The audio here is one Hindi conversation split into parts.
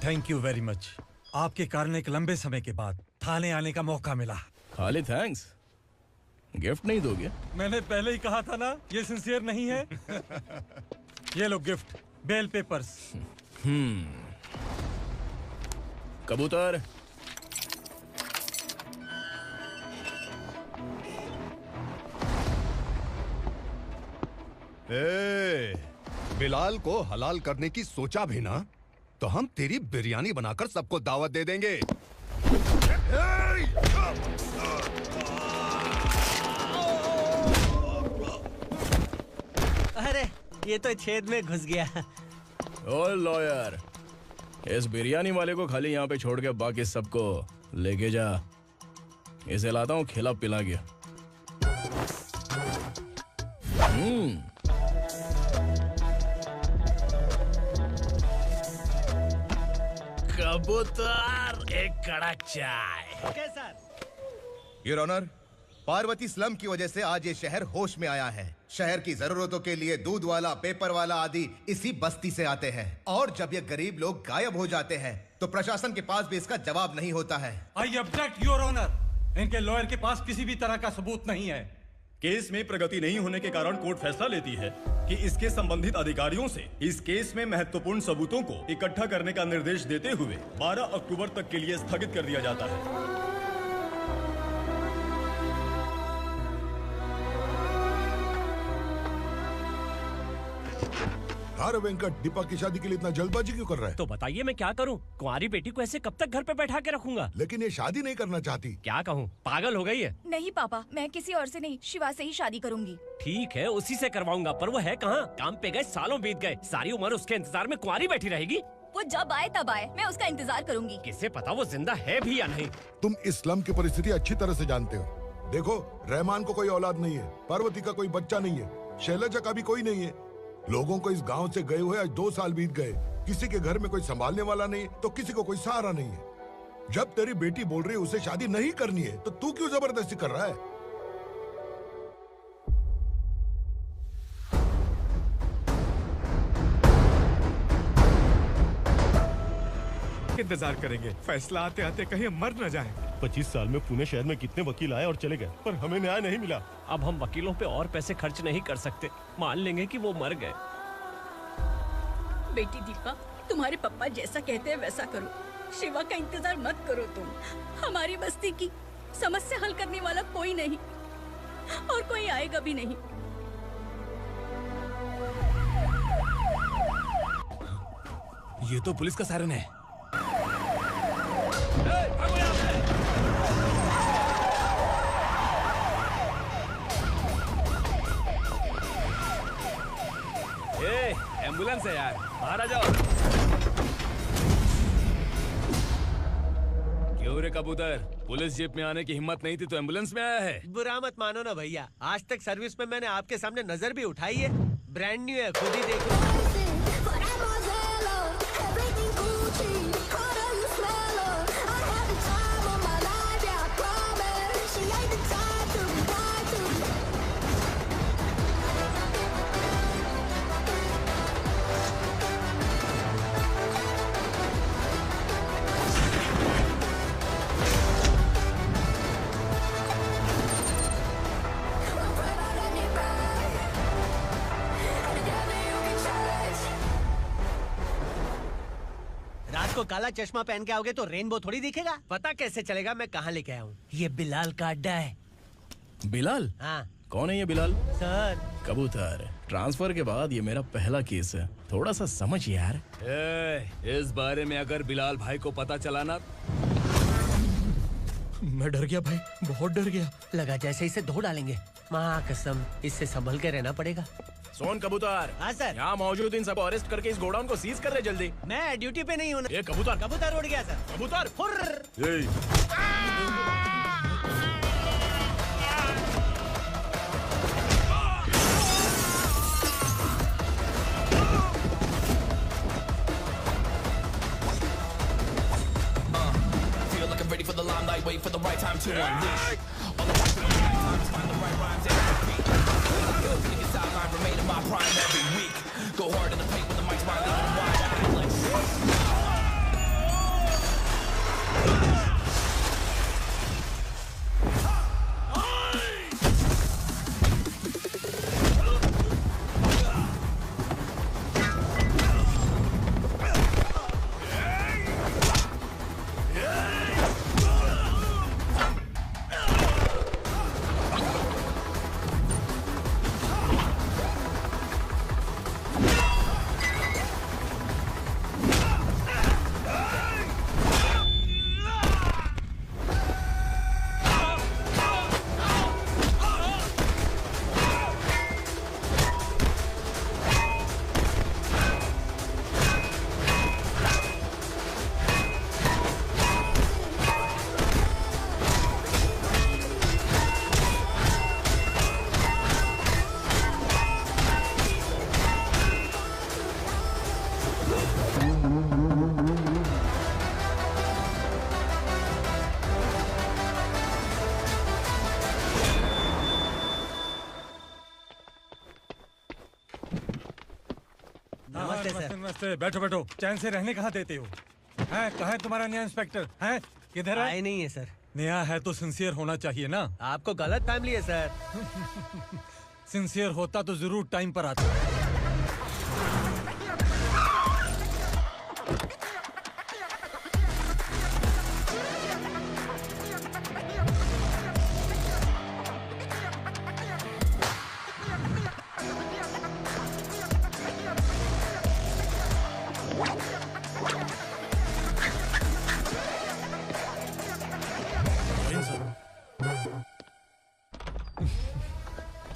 Thank you very much. आपके कारण एक लंबे समय के बाद थाने आने का मौका मिला। खाली थैंक्स, गिफ्ट नहीं दोगे? मैंने पहले ही कहा था ना, ये सिंसियर नहीं है। ये लो गिफ्ट, बेल पेपर्स। कबूतर, बिलाल को हलाल करने की सोचा भी ना, तो हम तेरी बिरयानी बनाकर सबको दावत दे देंगे। अरे ये तो छेद में घुस गया। ओ लॉयर, इस बिरयानी वाले को खाली यहाँ पे छोड़ के बाकी सबको लेके जा। इसे लाता हूँ खिला पिला के। कबूतर, एक कड़क चाय। Okay sir. Your honour, Parvati slum की वजह से आज ये शहर होश में आया है। शहर की जरूरतों के लिए दूध वाला, पेपर वाला आदि इसी बस्ती से आते हैं, और जब ये गरीब लोग गायब हो जाते हैं तो प्रशासन के पास भी इसका जवाब नहीं होता है। I object your honour. इनके लॉयर के पास किसी भी तरह का सबूत नहीं है। केस में प्रगति नहीं होने के कारण कोर्ट फैसला लेती है कि इसके संबंधित अधिकारियों से इस केस में महत्वपूर्ण सबूतों को इकट्ठा करने का निर्देश देते हुए 12 अक्टूबर तक के लिए स्थगित कर दिया जाता है। अरे वेंकट, दीपक की शादी के लिए इतना जल्दबाजी क्यों कर रहा है? तो बताइए मैं क्या करूं? कुंवारी बेटी को ऐसे कब तक घर पे बैठा के रखूंगा? लेकिन ये शादी नहीं करना चाहती। क्या कहूं, पागल हो गई है। नहीं पापा, मैं किसी और से नहीं, शिवा से ही शादी करूंगी। ठीक है, उसी से करवाऊंगा, पर वो है कहाँ? काम पे गए, सालों बीत गए, सारी उम्र उसके इंतजार में कुंवारी बैठी रहेगी। वो जब आए तब आए, मैं उसका इंतजार करूंगी। किसे पता वो जिंदा है भी या नहीं। तुम इस्लाम की परिस्थिति अच्छी तरह से जानते हो। देखो, रहमान को कोई औलाद नहीं है, पार्वती का कोई बच्चा नहीं है, शैलजा का भी कोई नहीं है। लोगों को इस गांव से गए हुए आज 2 साल बीत गए। किसी के घर में कोई संभालने वाला नहीं, तो किसी को कोई सहारा नहीं है। जब तेरी बेटी बोल रही है उसे शादी नहीं करनी है, तो तू क्यों जबरदस्ती कर रहा है? इंतजार करेंगे, फैसला आते आते कहीं मर न जाए। 25 साल में पुणे शहर में कितने वकील आए और चले गए, पर हमें न्याय नहीं मिला। अब हम वकीलों पे और पैसे खर्च नहीं कर सकते। मान लेंगे कि वो मर गए। बेटी दीपा, तुम्हारे पापा जैसा कहते हैं वैसा करो। शिवा का इंतजार मत करो तुम। हमारी बस्ती की समस्या हल करने वाला कोई नहीं, और कोई आएगा भी नहीं। ये तो पुलिस का सायरन है। एम्बुलेंस है यार, बाहर आ जाओ। क्यों रे कबूतर, पुलिस जीप में आने की हिम्मत नहीं थी तो एम्बुलेंस में आया है? बुरा मत मानो ना भैया, आज तक सर्विस में मैंने आपके सामने नजर भी उठाई है। ब्रांड न्यू है, खुद ही देखो। को काला चश्मा पहन के आओगे तो रेनबो थोड़ी दिखेगा। पता कैसे चलेगा मैं कहाँ लेके आया हूँ? ये बिलाल का अड्डा है। बिलाल? हाँ। कौन है ये बिलाल? सर। कबूतर, ट्रांसफर के बाद ये मेरा पहला केस है, थोड़ा सा समझ यार। इस बारे में अगर बिलाल भाई को पता चला ना। मैं डर गया भाई, बहुत डर गया। लगा जैसे इसे धो डालेंगे। माँ कसम, इससे संभल के रहना पड़ेगा। सोन कबूतर। हाँ सर। यहाँ मौजूद इन सबको अरेस्ट करके इस गोडाउन को सीज कर रहे जल्दी। मैं ड्यूटी पे नहीं हूँ। ये कबूतर। कबूतर उड़ गया सर। कबूतर। Ready for the limelight, wait for the right time to unleash. All the time to find the right rhymes and beat. Ill nigga sideline, remain in my prime every week. Go hard in the paint with the mic's wide, leaving them wide. I can flex. नमस्ते, बैठो बैठो। चैन से रहने कहाँ देते हो? हैं, कहाँ है तुम्हारा नया इंस्पेक्टर? हैं, किधर है? आए नहीं है सर। नया है तो सिंसियर होना चाहिए ना। आपको गलत फैमिली है सर। सिंसियर होता तो जरूर टाइम पर आता।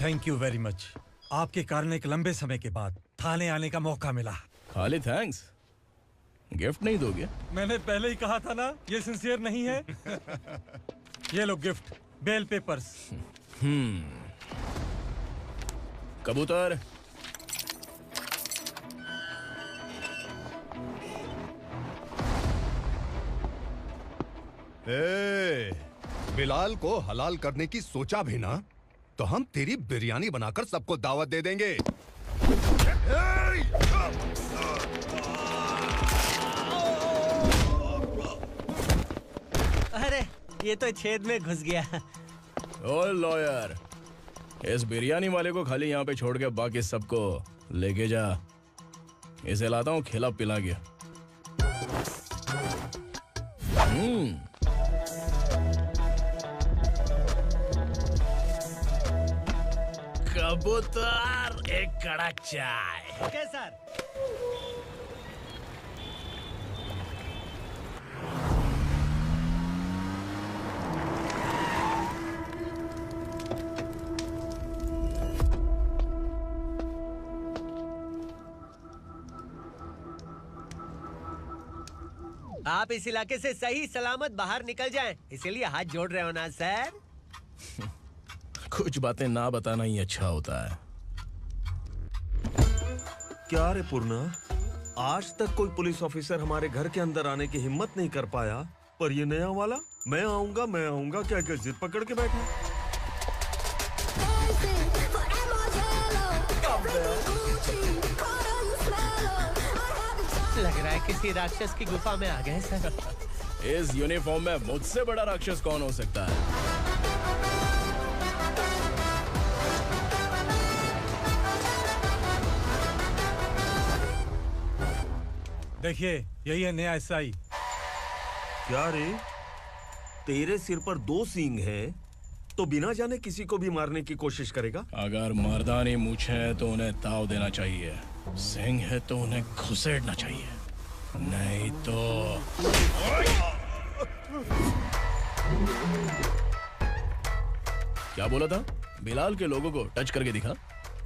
Thank you very much. आपके कारण एक लंबे समय के बाद थाने आने का मौका मिला। खाली थैंक्स, गिफ्ट नहीं दोगे? मैंने पहले ही कहा था ना, ये सिंसियर नहीं है। ये लो गिफ्ट, बेल पेपर्स। कबूतर। बिलाल को हलाल करने की सोचा भी ना, तो हम तेरी बिरयानी बनाकर सबको दावत दे देंगे। अरे ये तो छेद में घुस गया। ओए लॉयर, इस बिरयानी वाले को खाली यहाँ पे छोड़ के बाकी सबको लेके जा। इसे लाता हूँ खिला पिला के। कबूतर, एक कड़क चाय। Okay sir. आप इस इलाके से सही सलामत बाहर निकल जाएं, इसीलिए हाथ जोड़ रहे हो ना सर? कुछ बातें ना बताना ही अच्छा होता है। क्या रे पूर्णा, आज तक कोई पुलिस ऑफिसर हमारे घर के अंदर आने की हिम्मत नहीं कर पाया, पर ये नया वाला मैं आऊंगा क्या क्या जिद पकड़ के बैठा। लग रहा है किसी राक्षस की गुफा में आ गए सर। इस यूनिफॉर्म में मुझसे बड़ा राक्षस कौन हो सकता है? देखिए, यही है नया एसआई। क्या रे, तेरे सिर पर 2 सींग है तो बिना जाने किसी को भी मारने की कोशिश करेगा? अगर मर्दानी मूंछ है तो उन्हें ताव देना चाहिए, सिंह है तो उन्हें घुसेड़ना चाहिए, नहीं तो। क्या बोला था? बिलाल के लोगों को टच करके दिखा।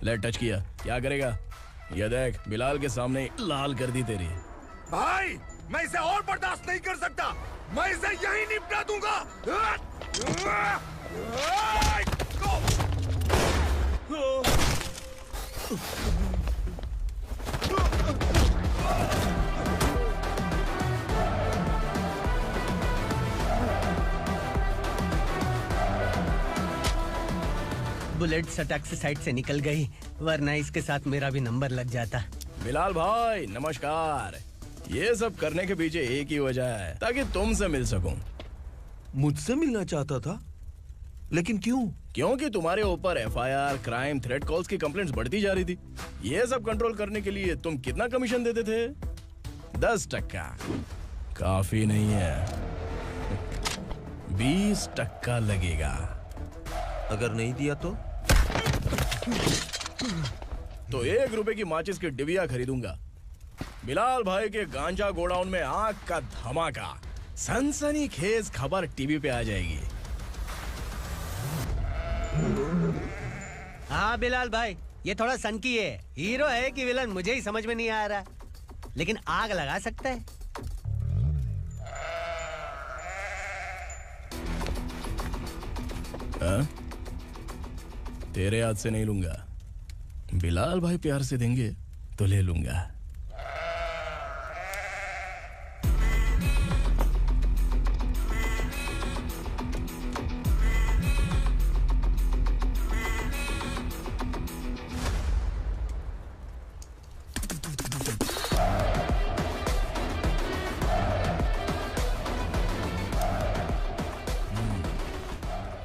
ले टच किया, क्या करेगा? ये देख, बिलाल के सामने लाल कर दी तेरी। भाई, मैं इसे और बर्दाश्त नहीं कर सकता, मैं इसे यहीं निपटा दूंगा। बुलेट सटक से साइड से निकल गई, वरना इसके साथ मेरा भी नंबर लग जाता। बिलाल भाई नमस्कार। ये सब करने के पीछे एक ही वजह है, ताकि तुमसे मिल सकूं। मुझसे मिलना चाहता था? लेकिन क्यों? क्योंकि तुम्हारे ऊपर एफआईआर, क्राइम, थ्रेट कॉल्स की कंप्लेंट्स बढ़ती जा रही थी। ये सब कंट्रोल करने के लिए तुम कितना कमीशन देते थे? 10%। काफी नहीं है, 20% लगेगा। अगर नहीं दिया तो 1 रुपए की माचिस की डिबिया खरीदूंगा। बिलाल भाई के गांजा गोडाउन में आग का धमाका, सनसनीखेज खबर टीवी पे आ जाएगी। हाँ बिलाल भाई, ये थोड़ा सनकी है। हीरो है कि विलन मुझे ही समझ में नहीं आ रहा, लेकिन आग लगा सकता है। तेरे हाथ से नहीं लूंगा, बिलाल भाई प्यार से देंगे तो ले लूंगा।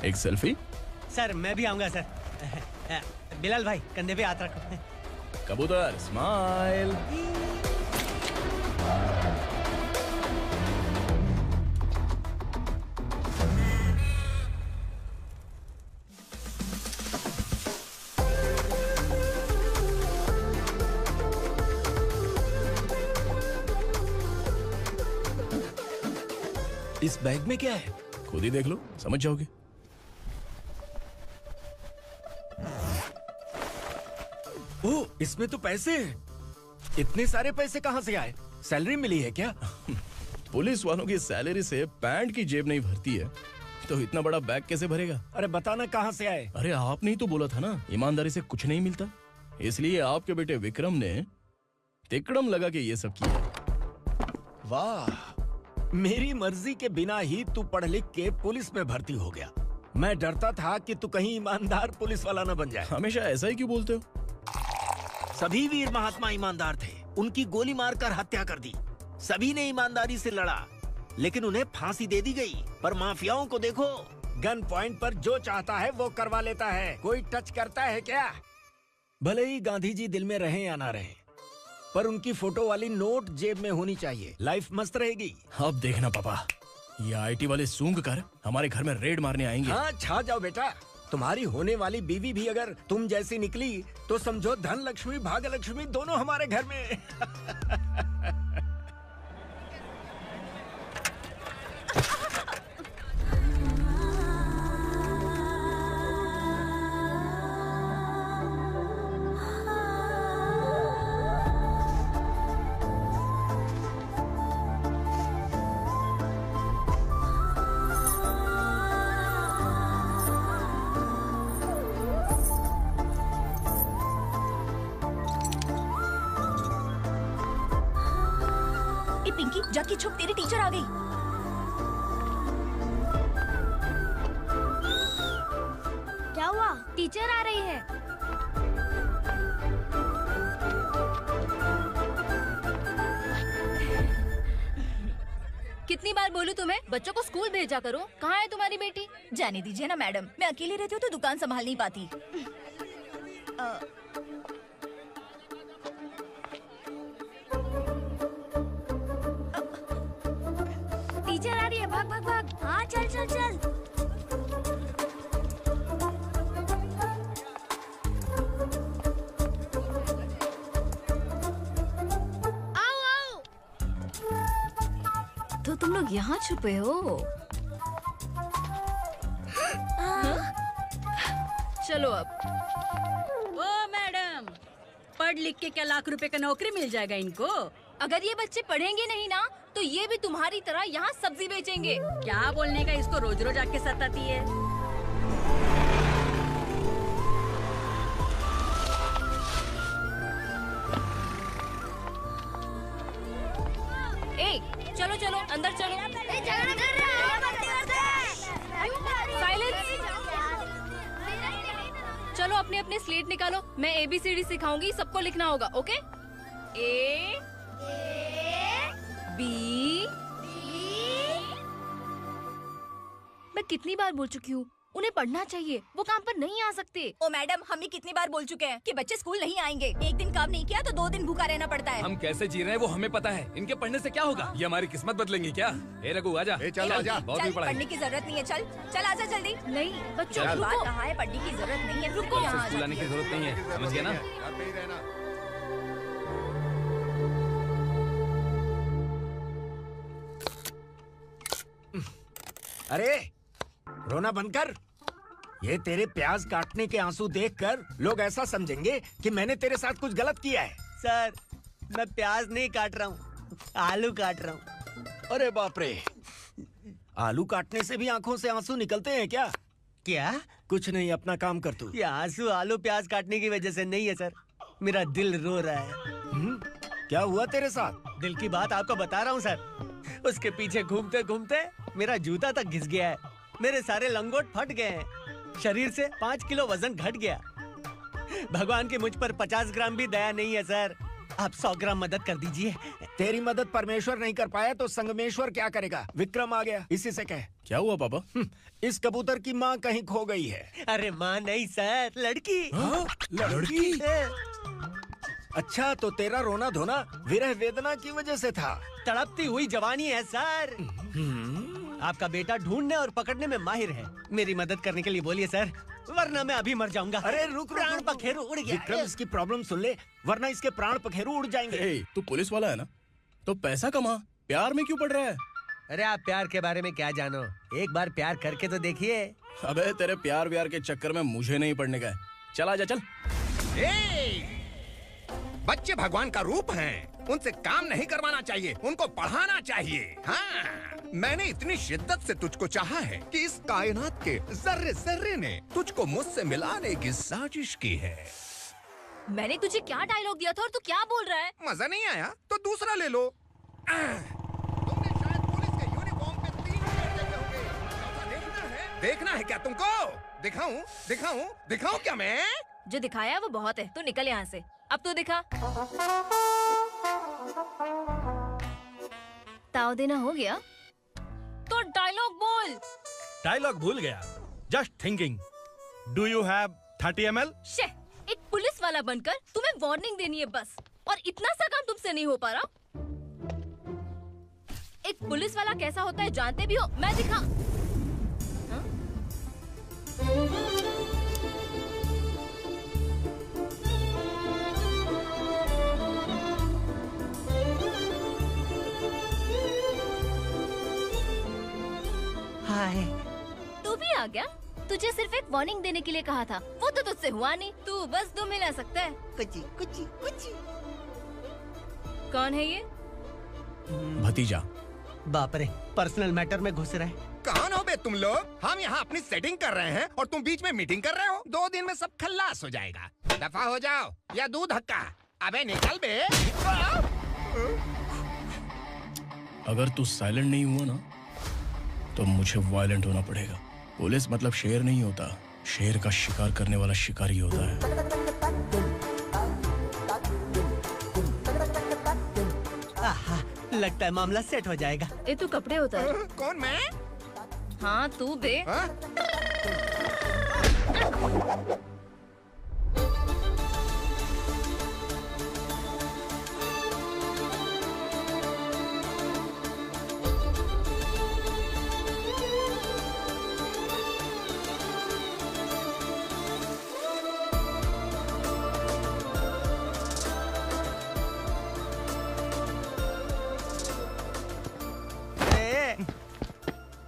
एक सेल्फी? सर मैं भी आऊंगा सर। बिलाल भाई कंधे पे हाथ रखो। कबूतर स्माइल। इस बैग में क्या है? खुद ही देख लो, समझ जाओगे। ओह, इसमें तो पैसे हैं। इतने सारे पैसे कहाँ से आए? सैलरी मिली है क्या? पुलिस वालों की सैलरी से पैंट की जेब नहीं भरती है, तो इतना बड़ा बैग कैसे भरेगा? अरे बताना कहाँ से आए? अरे आपने ही तो बोला था ना, ईमानदारी से कुछ नहीं मिलता, इसलिए आपके बेटे विक्रम ने तिकड़म लगा के ये सब किया। वाह, मेरी मर्जी के बिना ही तू पढ़ लिख के पुलिस में भर्ती हो गया। मैं डरता था कि तू कहीं ईमानदार पुलिस वाला न बन जाए। हमेशा ऐसा ही क्यों बोलते हो? सभी वीर महात्मा ईमानदार थे, उनकी गोली मारकर हत्या कर दी। सभी ने ईमानदारी से लड़ा, लेकिन उन्हें फांसी दे दी गई। पर माफियाओं को देखो, गन पॉइंट पर जो चाहता है वो करवा लेता है। कोई टच करता है क्या? भले ही गांधी जी दिल में रहे या ना रहे, पर उनकी फोटो वाली नोट जेब में होनी चाहिए। लाइफ मस्त रहेगी। अब देखना पापा, ये आईटी वाले सूंघ कर हमारे घर में रेड मारने आएंगे। हाँ, छा जाओ बेटा। तुम्हारी होने वाली बीवी भी अगर तुम जैसी निकली तो समझो धन लक्ष्मी भाग्य लक्ष्मी दोनों हमारे घर में। पिंकी जाके छुप, तेरी टीचर आ गई। क्या हुआ? टीचर आ रही है। कितनी बार बोलूं तुम्हें, बच्चों को स्कूल भेजा करो। कहाँ है तुम्हारी बेटी? जाने दीजिए ना मैडम, मैं अकेली रहती हूँ तो दुकान संभाल नहीं पाती। टीचर आ रही है, भाग भाग भाग। हाँ चल चल चल। आओ आओ। तो तुम लोग यहाँ छुपे हो? चलो अब। ओ मैडम, पढ़ लिख के क्या लाख रुपए का नौकरी मिल जाएगा इनको? अगर ये बच्चे पढ़ेंगे नहीं ना, तो ये भी तुम्हारी तरह यहाँ सब्जी बेचेंगे। क्या बोलने का, इसको रोज रोज आके सताती है। ए, चलो चलो अंदर चलो। साइलेंस। चलो अपने अपने स्लेट निकालो, मैं ABCD सिखाऊंगी, सबको लिखना होगा। ओके? A B। मैं कितनी बार बोल चुकी हूँ, उन्हें पढ़ना चाहिए, वो काम पर नहीं आ सकते। ओ मैडम, हम भी कितनी बार बोल चुके हैं कि बच्चे स्कूल नहीं आएंगे। एक दिन काम नहीं किया तो 2 दिन भूखा रहना पड़ता है। हम कैसे जी रहे हैं वो हमें पता है, इनके पढ़ने से क्या होगा? ये हमारी किस्मत बदलेंगी क्या? ए रघु आजा। चल आजा। बहुत भी पढ़ाई। पढ़ने की जरूरत नहीं है, चल चल आजा जल्दी। नहीं बच्चों, चल। बात कहा है, पढ़ने की जरूरत नहीं है, रुको यहाँ। स्कूल आने की जरूरत नहीं है, समझ गया ना? घर पे ही रहना। अरे रोना बंद कर। ये तेरे प्याज काटने के आंसू देखकर लोग ऐसा समझेंगे कि मैंने तेरे साथ कुछ गलत किया है। सर, मैं प्याज नहीं काट रहा हूँ, आलू काट रहा हूँ। अरे बाप रे, आलू काटने से भी आंखों से आंसू निकलते हैं क्या? क्या? कुछ नहीं, अपना काम कर तू। ये आंसू आलू प्याज काटने की वजह से नहीं है सर, मेरा दिल रो रहा है। क्या हुआ तेरे साथ? दिल की बात आपको बता रहा हूँ सर। उसके पीछे घूमते घूमते मेरा जूता तक घिस गया है, मेरे सारे लंगोट फट गए हैं, शरीर से 5 किलो वजन घट गया। भगवान की मुझ पर 50 ग्राम भी दया नहीं है सर। आप 100 ग्राम मदद कर दीजिए। तेरी मदद परमेश्वर नहीं कर पाया तो संगमेश्वर क्या करेगा? विक्रम आ गया, इसी से कह। क्या हुआ पापा? इस कबूतर की माँ कहीं खो गई है। अरे माँ नहीं सर, लड़की। लड़की? अच्छा, तो तेरा रोना धोना विरह वेदना की वजह से था। तड़पती हुई जवानी है सर। आपका बेटा ढूंढने और पकड़ने में माहिर है। मेरी मदद करने के लिए बोलिए सर, वरना मैं अभी मर जाऊंगा। अरे रुक, प्राण पखेरु उड़ गया। विक्रम, इसकी प्रॉब्लम सुन ले, वरना इसके प्राण पखेरु उड़ जाएंगे। तू पुलिस वाला है ना, तो पैसा कमा, प्यार में क्यों पड़ रहा है? अरे आप प्यार के बारे में क्या जानो, एक बार प्यार करके तो देखिए। अबे तेरे प्यार व्यार के चक्कर में मुझे नहीं पड़ने का है। चल आजा चल। बच्चे भगवान का रूप हैं, उनसे काम नहीं करवाना चाहिए, उनको पढ़ाना चाहिए। हाँ, मैंने इतनी शिद्दत से तुझको चाहा है कि इस कायनात के जर्रे जर्रे ने तुझको मुझसे मिलाने की साजिश की है। मैंने तुझे क्या डायलॉग दिया था और तू क्या बोल रहा है? मजा नहीं आया तो दूसरा ले लो। तुमने शायद पुलिस के यूनिफॉर्म पे 3 शेर देखे होंगे। देखना है क्या तुमको? दिखाऊं दिखाऊं दिखाऊं क्या मैं? जो दिखाया वो बहुत है, तू निकल यहाँ से। अब तू दिखा। ताव देना हो गया तो डायलॉग बोल। डायलॉग भूल गया। Just thinking. Do you have 30 ml? एक पुलिस वाला बनकर तुम्हें वार्निंग देनी है बस, और इतना सा काम तुमसे नहीं हो पा रहा। एक पुलिस वाला कैसा होता है जानते भी हो? मैं दिखा। हाय, तू भी आ गया? तुझे सिर्फ एक वार्निंग देने के लिए कहा था, वो तो तुझसे हुआ नहीं। तू बस 2 मिला सकता है। कुछ कुछ कुछ। कौन है ये? भतीजा। बाप रे, पर्सनल मैटर में घुस रहे। कौन हो बे तुम लोग? हम यहाँ अपनी सेटिंग कर रहे हैं और तुम बीच में मीटिंग कर रहे हो। 2 दिन में सब खल्लास हो जाएगा। दफा हो जाओ या दूध हक्का। अबे निकल बे। अगर तू साइलेंट नहीं हुआ ना तो मुझे वायलेंट होना पड़ेगा। पुलिस मतलब शेर नहीं होता, शेर का शिकार करने वाला शिकारी होता है। आहा, लगता है मामला सेट हो जाएगा। ये तू कपड़े उतार। कौन मैं? हाँ तू बे।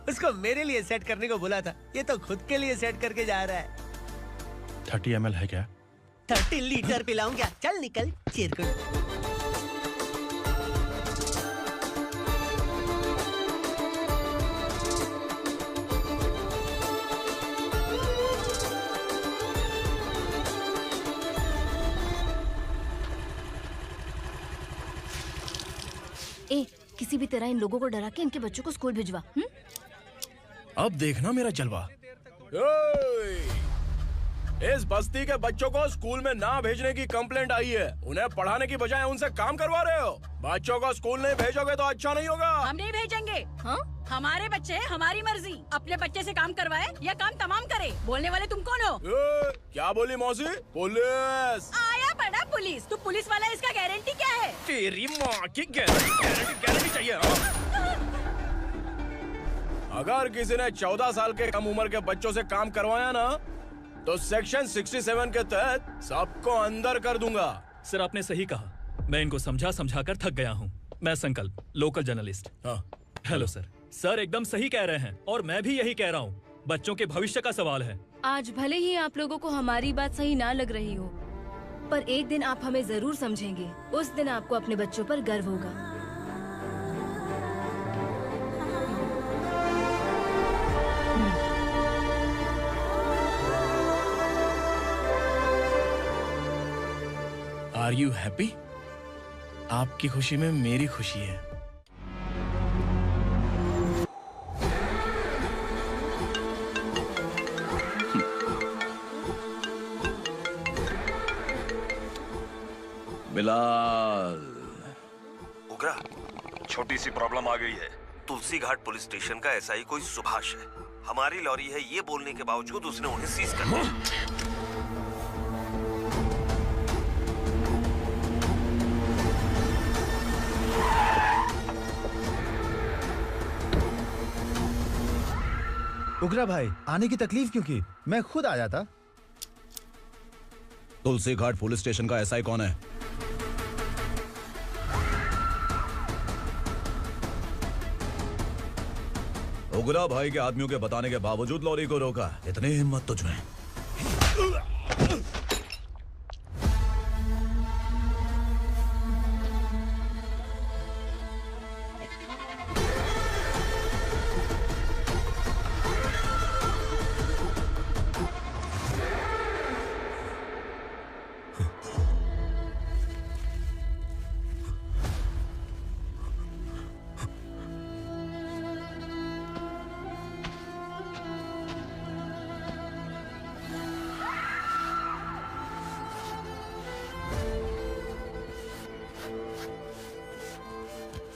उसको मेरे लिए सेट करने को बोला था, ये तो खुद के लिए सेट करके जा रहा है। 30 ml है क्या? 30 लीटर पिलाऊं क्या? चल निकल चिरकुट। किसी भी तरह इन लोगों को डरा के इनके बच्चों को स्कूल भिजवा। अब देखना मेरा जलवा। इस बस्ती के बच्चों को स्कूल में ना भेजने की कंप्लेंट आई है। उन्हें पढ़ाने की बजाय उनसे काम करवा रहे हो। बच्चों को स्कूल नहीं भेजोगे तो अच्छा नहीं होगा। हम नहीं भेजेंगे। हाँ? हमारे बच्चे हमारी मर्जी। अपने बच्चे से काम करवाए या काम तमाम करे। बोलने वाले तुम कौन हो? क्या बोली मौसी? पुलिस आया पड़ा पुलिस। तू पुलिस वाला, इसका गारंटी क्या है? तेरी माँ की गारंटी चाहिए। अगर किसी ने 14 साल के कम उम्र के बच्चों से काम करवाया ना तो सेक्शन 67 के तहत सबको अंदर कर दूंगा। सर आपने सही कहा। मैं इनको समझा कर थक गया हूँ। मैं संकल्प, local journalist. Hello sir. Sir एकदम सही कह रहे हैं और मैं भी यही कह रहा हूँ। बच्चों के भविष्य का सवाल है। आज भले ही आप लोगों को हमारी बात सही ना लग रही हो, पर एक दिन आप हमें जरूर समझेंगे। उस दिन आपको अपने बच्चों पर गर्व होगा। Are you happy? आपकी खुशी में मेरी खुशी है। बिलाल, उगरा, छोटी सी प्रॉब्लम आ गई है। तुलसी घाट पुलिस स्टेशन का एसआई कोई सुभाष है। हमारी लॉरी है ये बोलने के बावजूद उसने उन्हें सीज कर दिया। उगरा भाई, आने की तकलीफ क्यों की? मैं खुद आ जाता। तुलसी घाट पुलिस स्टेशन का एसआई कौन है? उगरा भाई के आदमियों के बताने के बावजूद लॉरी को रोका। इतनी हिम्मत तुझमें?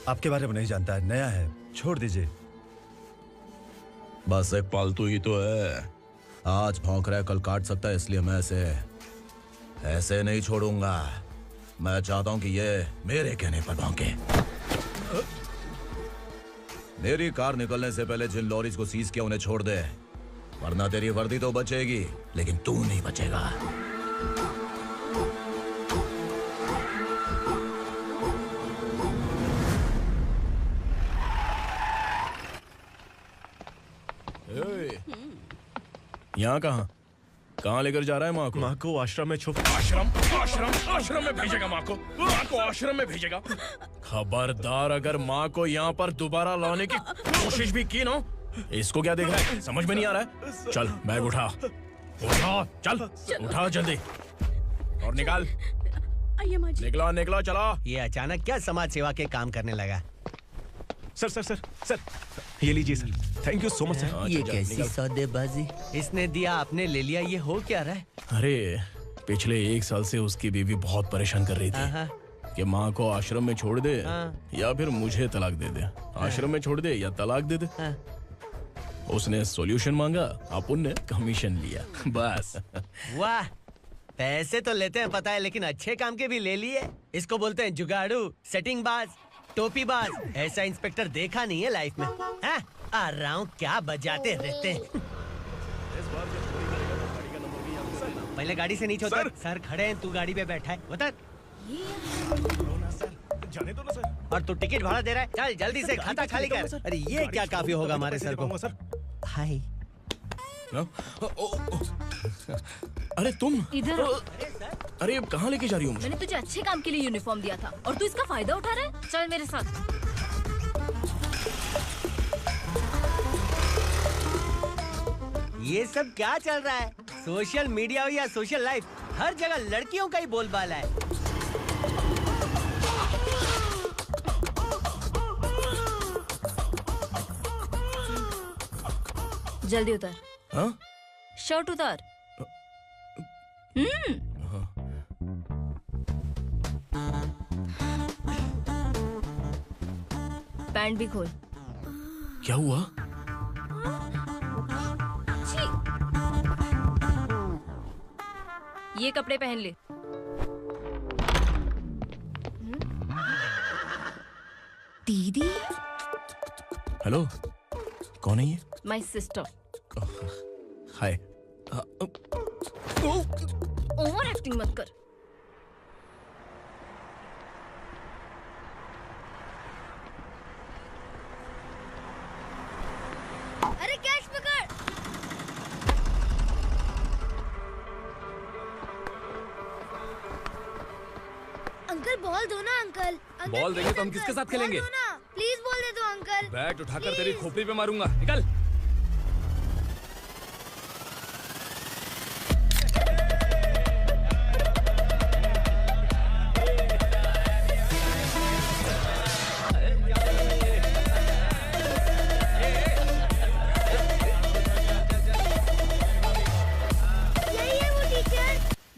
आपके बारे में नहीं जानता है, नया है, छोड़ दीजिए। बस एक पालतू ही तो है। आज भौंक रहा है, कल काट सकता है, इसलिए मैं ऐसे नहीं छोड़ूंगा। मैं चाहता हूं कि ये मेरे कहने पर भौंके। मेरी कार निकलने से पहले जिन लॉरीज को सीज किया उन्हें छोड़ दे, वरना तेरी वर्दी तो बचेगी लेकिन तू नहीं बचेगा। यहाँ कहाँ लेकर जा रहा है माँ को? माँ को आश्रम में छुप। आश्रम में भेजेगा माँ को? माँ को आश्रम में भेजेगा? खबरदार, अगर माँ को यहाँ पर दोबारा लाने की कोशिश भी की ना। इसको क्या देख रहा है, समझ में नहीं आ रहा है? चल बैग उठा, चल उठा जल्दी और निकाल। निकला चला। ये अचानक क्या समाज सेवा के काम करने लगा? सर, ये लीजिए sir. Thank you so much sir. ये कैसी सौदेबाजी? इसने दिया, आपने ले लिया, ये हो क्या रहा है? अरे पिछले 1 साल से उसकी बीवी बहुत परेशान कर रही थी कि माँ को आश्रम में छोड़ दे या फिर मुझे तलाक दे दे। आश्रम में छोड़ दे या तलाक दे दे। उसने सॉल्यूशन मांगा, अपुन ने कमीशन लिया, बस। वाह, पैसे तो लेते हैं पता है, लेकिन अच्छे काम के भी ले लिए। इसको बोलते हैं जुगाड़ू, सेटिंग बाज, टोपी बाज। ऐसा इंस्पेक्टर देखा नहीं है लाइफ में। हाँ? आ रहा हूँ, क्या बजाते रहते हैं। पहले गाड़ी से नीचे उतर। सर खड़े हैं, तू गाड़ी पे बैठा है, उतर। जाने दो ना सर। और तू टिकट भाड़ा दे रहा है, चल जल्दी से खाता खाली कर। अरे ये क्या काफी होगा हमारे सर को। हाय। अरे तुम इधर। अरे कहाँ लेके जा रही हो? मैंने तुझे अच्छे काम के लिए यूनिफॉर्म दिया था और तू इसका फायदा उठा रहा है। चल मेरे साथ। ये सब क्या चल रहा है? सोशल मीडिया हो या सोशल लाइफ, हर जगह लड़कियों का ही बोलबाला है। जल्दी उतर। हाँ? शर्ट उतार। पैंट भी खोल। क्या हुआ? ये कपड़े पहन ले। दीदी। हेलो, कौन है ये? My sister. Hi. Over acting मत कर। अरे कैच पकड़। अंकल बॉल दो ना अंकल। बॉल देंगे तो हम किसके साथ खेलेंगे? प्लीज बॉल दे दो अंकल। बैट उठाकर तेरी खोपड़ी पे मारूंगा, निकल।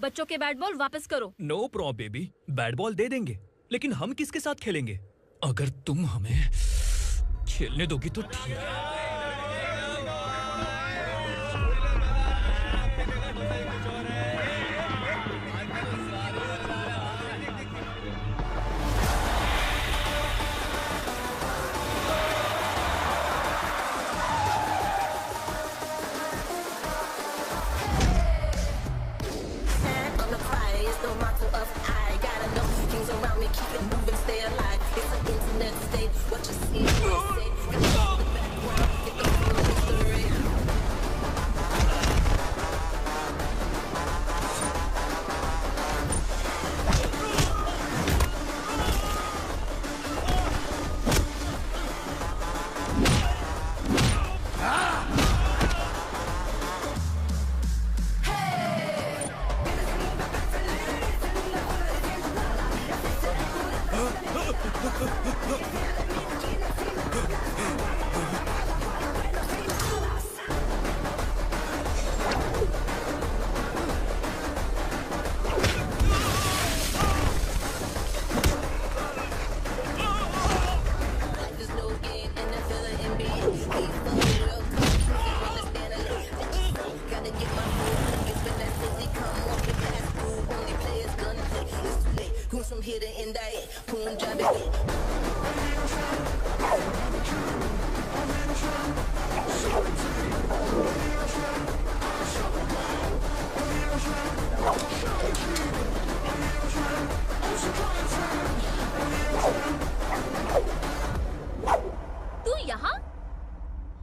बच्चों के बैट बॉल वापस करो। No problem baby, bat ball दे देंगे, लेकिन हम किसके साथ खेलेंगे? अगर तुम हमें खेलने दोगी तो ठीक है।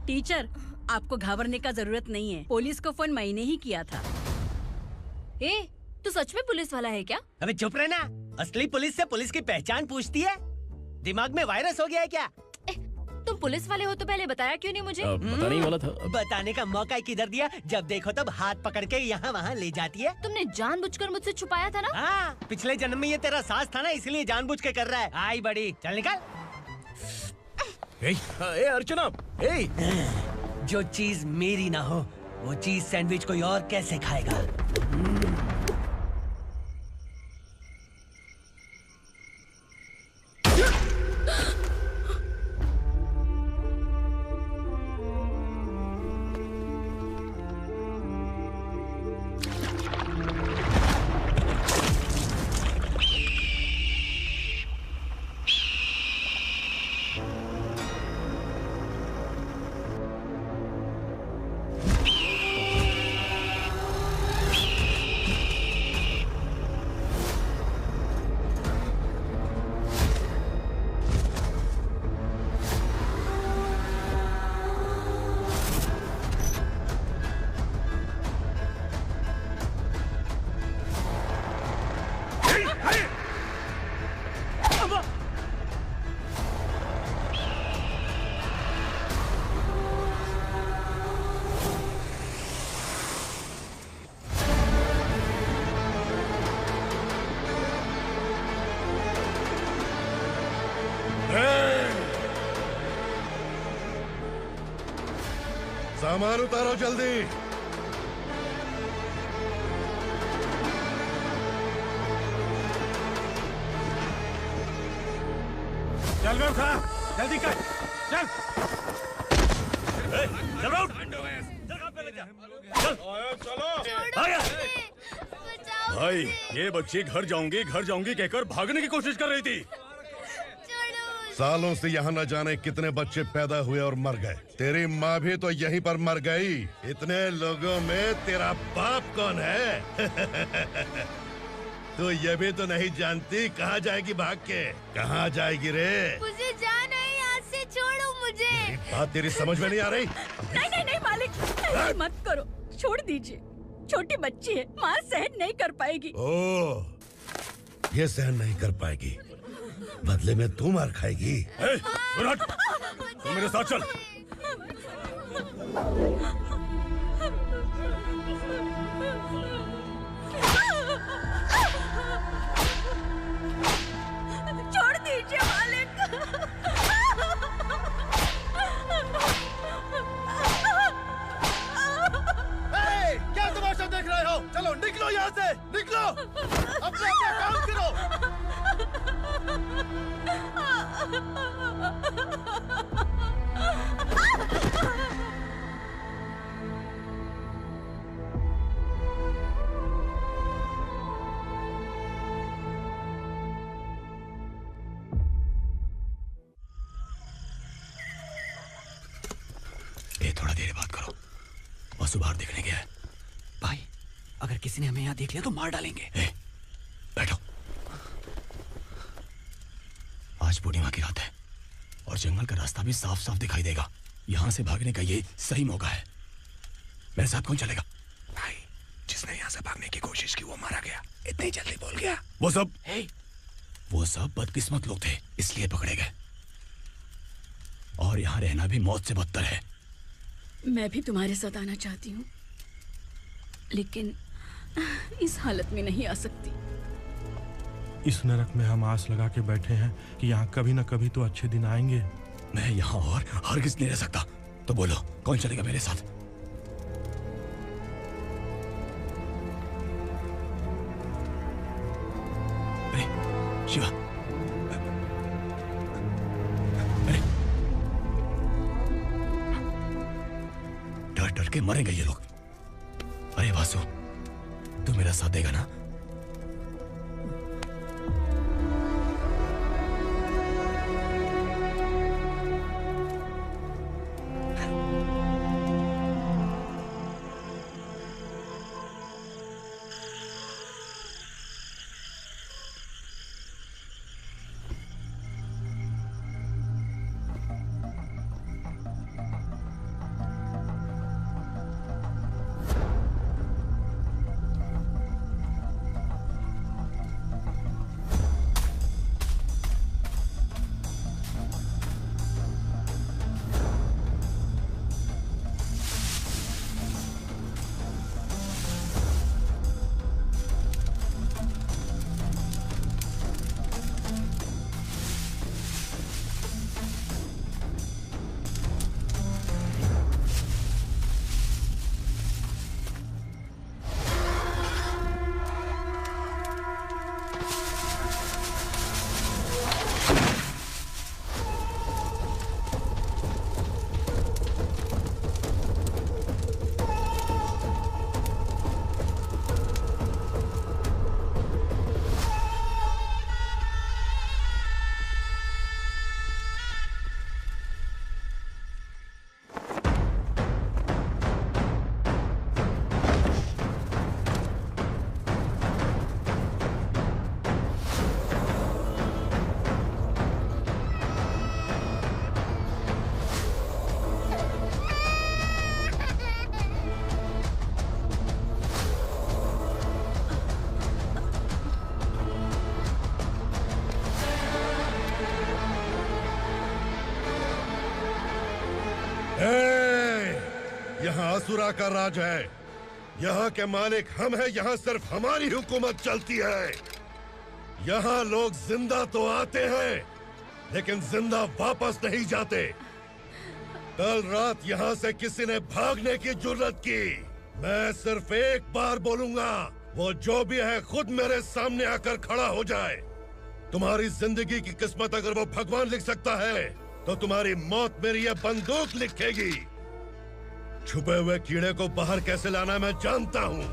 टीचर, आपको घबराने का जरूरत नहीं है। पुलिस को फोन मैंने ही किया था। ए, तू सच में पुलिस वाला है क्या? अबे चुप रहना। असली पुलिस से पुलिस की पहचान पूछती है? दिमाग में वायरस हो गया है क्या? तुम पुलिस वाले हो तो पहले बताया क्यों नहीं मुझे? बताने ही वाला था। बताने का मौका किधर दिया? जब देखो तब हाथ पकड़ के यहाँ वहाँ ले जाती है। तुमने जानबूझकर मुझसे छुपाया था ना? हाँ, पिछले जन्म में ये तेरा सास था ना, इसलिए जानबूझ के कर रहा है। आई बड़ी, चल निकल। ए अर्चना, जो चीज मेरी ना हो वो चीज सैंडविच कोई और कैसे खाएगा? सामान उतारो जल्दी। चल बे उठा, जल्दी कर, चल। चल उठ। चलो। भाई, ये बच्ची घर जाऊंगी कहकर भागने की कोशिश कर रही थी। सालों से यहाँ न जाने कितने बच्चे पैदा हुए और मर गए। तेरी माँ भी तो यहीं पर मर गई। इतने लोगों में तेरा बाप कौन है? तो ये भी तो नहीं जानती कहाँ जाएगी भाग के? कहाँ जाएगी रे? मुझे जाना है, यहाँ से छोड़ो मुझे। बात तेरी समझ में नहीं आ रही? नहीं मालिक, ऐसे मत करो, छोड़ दीजिए। छोटी बच्ची है, माँ सहन नहीं कर पाएगी। ओह, ये सहन नहीं कर पाएगी, बदले में तू मार खाएगी। तू मेरे साथ चल। छोड़ दीजिए मालिक। क्या तमाशा देख रहे हो? चलो निकलो यहाँ से, निकलो। अपना काम करो। धीरे बात करो। वासु बाहर देखने गया है। भाई अगर किसी ने हमें यहाँ देख लिया तो मार डालेंगे। बैठो। आज पूर्णिमा की रात है और जंगल का रास्ता भी साफ साफ दिखाई देगा। यहाँ से भागने का ये सही मौका है। मेरे साथ कौन चलेगा? भाई जिसने यहाँ से भागने की कोशिश की वो मारा गया। इतनी जल्दी बोल गया। वो सब बदकिस्मत लोग थे, इसलिए पकड़े गए। और यहाँ रहना भी मौत से बदतर है। मैं भी तुम्हारे साथ आना चाहती हूँ, लेकिन इस हालत में नहीं आ सकती। इस नरक में हम आस लगा के बैठे हैं कि यहाँ कभी न कभी तो अच्छे दिन आएंगे। मैं यहाँ और हरगिज़ नहीं रह सकता। तो बोलो कौन चलेगा मेरे साथ? अरे शिवा, अरे डर डर के मरेंगे ये लोग। अरे वासु, तू मेरा साथ देगा ना? यहाँ असुरा का राज है। यहाँ के मालिक हम हैं। यहाँ सिर्फ हमारी हुकूमत चलती है। यहाँ लोग जिंदा तो आते हैं लेकिन जिंदा वापस नहीं जाते। कल रात यहाँ से किसी ने भागने की जुर्रत की, मैं सिर्फ एक बार बोलूंगा, वो जो भी है खुद मेरे सामने आकर खड़ा हो जाए। तुम्हारी जिंदगी की किस्मत अगर वो भगवान लिख सकता है तो तुम्हारी मौत मेरी ये बंदूक लिखेगी। छुपे हुए कीड़े को बाहर कैसे लाना मैं जानता हूँ।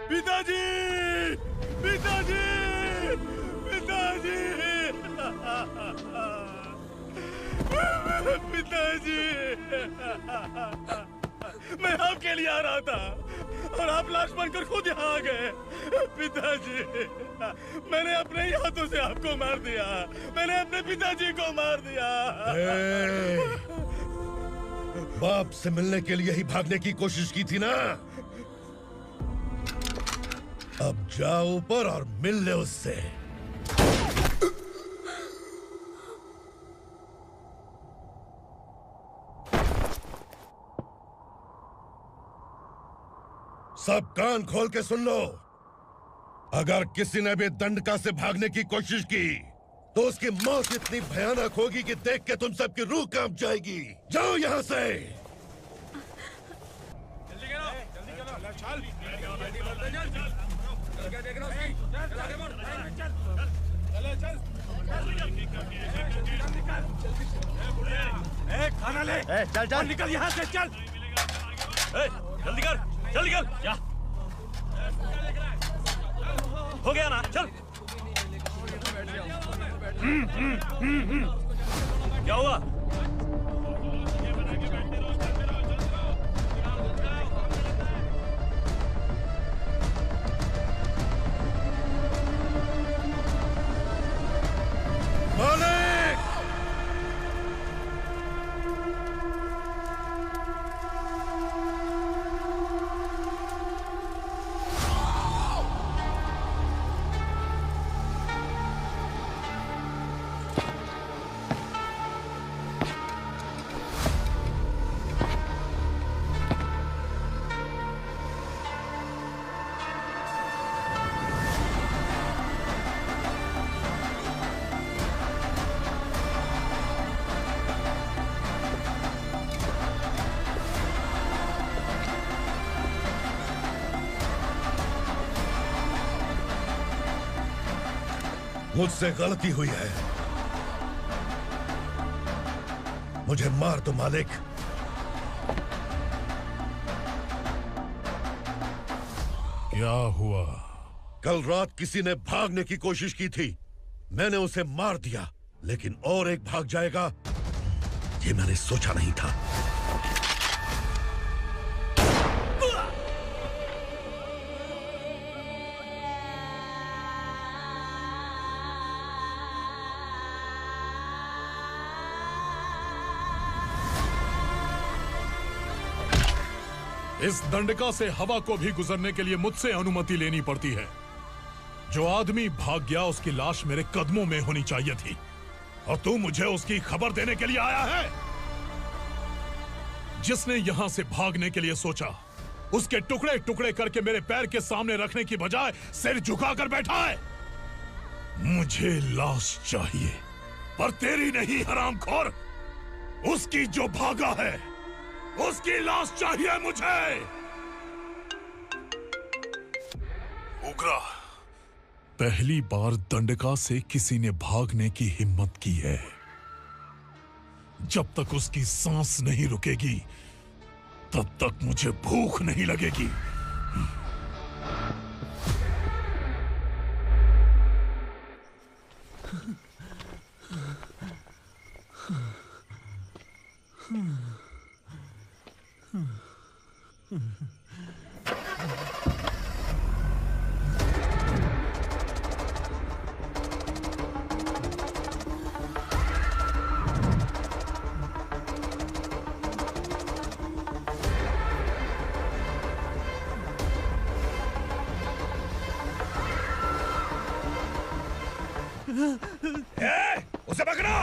पिताजी, पिताजी, पिताजी, पिताजी, मैं आपके लिए आ रहा था और आप लाश बनकर खुद यहाँ आ गए। पिताजी, मैंने अपने ही हाथों से आपको मार दिया। मैंने अपने पिताजी को मार दिया। बाप से मिलने के लिए ही भागने की कोशिश की थी ना? अब जाओ ऊपर और मिल ले उससे। सब कान खोल के सुन लो। अगर किसी ने भी दंडका से भागने की कोशिश की तो उसकी मौत इतनी भयानक होगी कि देख के तुम सबकी रूह कांप जाएगी। जाओ यहां से। खाना ले। चल चल निकल यहाँ से, चल। जल्दी कर, चल निकल। क्या हो गया ना? चल। क्या हुआ? मालिक! मुझसे गलती हुई है, मुझे मार दो मालिक। क्या हुआ? कल रात किसी ने भागने की कोशिश की थी, मैंने उसे मार दिया, लेकिन और एक भाग जाएगा ये मैंने सोचा नहीं था। इस दंडका से हवा को भी गुजरने के लिए मुझसे अनुमति लेनी पड़ती है। जो आदमी भाग गया उसकी लाश मेरे कदमों में होनी चाहिए थी, और तू मुझे उसकी खबर देने के लिए आया है। जिसने यहां से भागने के लिए सोचा, उसके टुकड़े टुकड़े करके मेरे पैर के सामने रखने की बजाय सिर झुकाकर बैठा है। मुझे लाश चाहिए, पर तेरी नहीं हरामखोर, उसकी जो भागा है उसकी लाश चाहिए मुझे। उग्रा, पहली बार दंडका से किसी ने भागने की हिम्मत की है। जब तक उसकी सांस नहीं रुकेगी तब तक मुझे भूख नहीं लगेगी। उसे पकड़ो!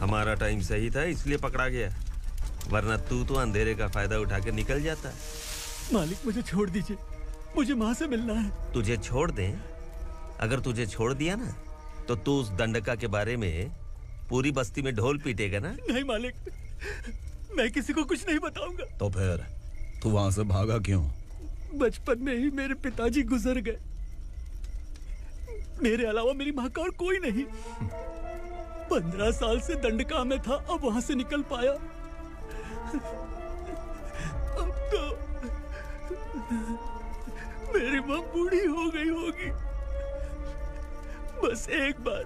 हमारा टाइम सही था इसलिए पकड़ा गया, वरना तू तो अंधेरे का फायदा उठा के निकल जाता। मालिक मुझे छोड़ दीजिए, मुझे माँ से मिलना है। तुझे छोड़ दें? अगर तुझे छोड़ दिया ना तो तू उस दंडका के बारे में पूरी बस्ती में ढोल पीटेगा ना। नहीं मालिक, मैं किसी को कुछ नहीं बताऊंगा। तो फिर तू वहां से भागा क्यों? बचपन में ही मेरे पिताजी गुजर गए, मेरे अलावा मेरी माँ का और कोई नहीं। 15 साल से दंडका में था, अब वहां से निकल पाया। अब तो मेरी माँ बूढ़ी हो गई होगी। बस एक बार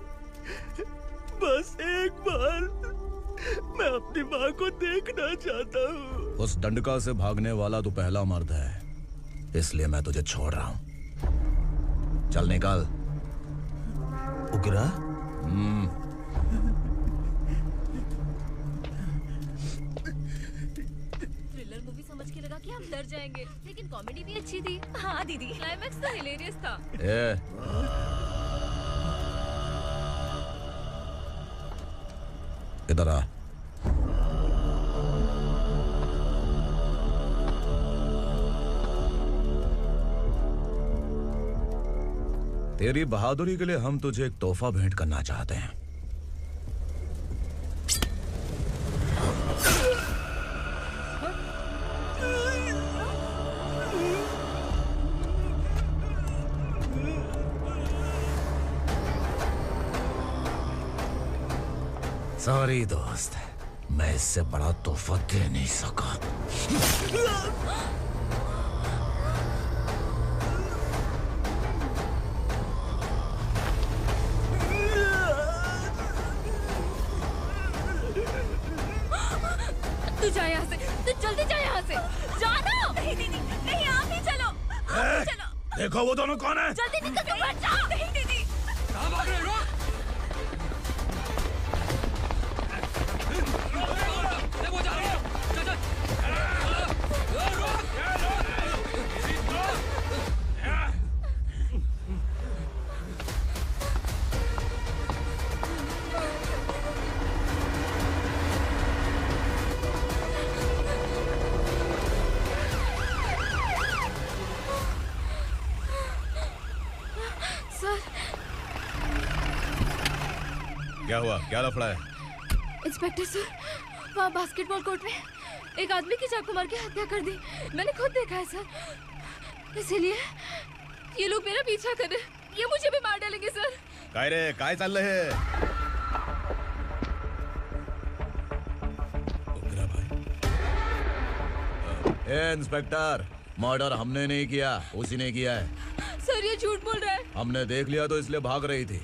मैं अपनी माँ को देखना चाहता हूँ। उस दंडका से भागने वाला तो पहला मर्द है, इसलिए मैं तुझे छोड़ रहा हूँ। चल निकल। उग्रा? जाएंगे। लेकिन कॉमेडी भी अच्छी थी। हाँ दीदी, क्लाइमैक्स तो हिलेरियस था। इधर आ। तेरी बहादुरी के लिए हम तुझे एक तोहफा भेंट करना चाहते हैं। सॉरी दोस्त, मैं इससे बड़ा तोहफा दे नहीं सका। तू जा यहाँ से, तू जल्दी जा यहाँ से। जानो। नहीं दीदी, नहीं आप ही चलो। आप ही चलो। देखो वो दोनों कौन है? जल्दी निकल के बैठ जाओ। नहीं दीदी। कहाँ भाग रहे हो? क्या हुआ? क्या लफड़ा है? इंस्पेक्टर सर, वहाँ बास्केटबॉल कोर्ट में एक आदमी की चाकू मार के हत्या कर दी। मैंने खुद देखा है सर। इसीलिए ये लोग मेरा पीछा कर रहे हैं। ये मुझे भी मार डालेंगे सर। काय रे, काय चल रहे हैं? ए इंस्पेक्टर, मर्डर हमने नहीं किया, उसी ने किया है। सर ये झूठ बोल रहा है। हमने देख लिया तो इसलिए भाग रही थी।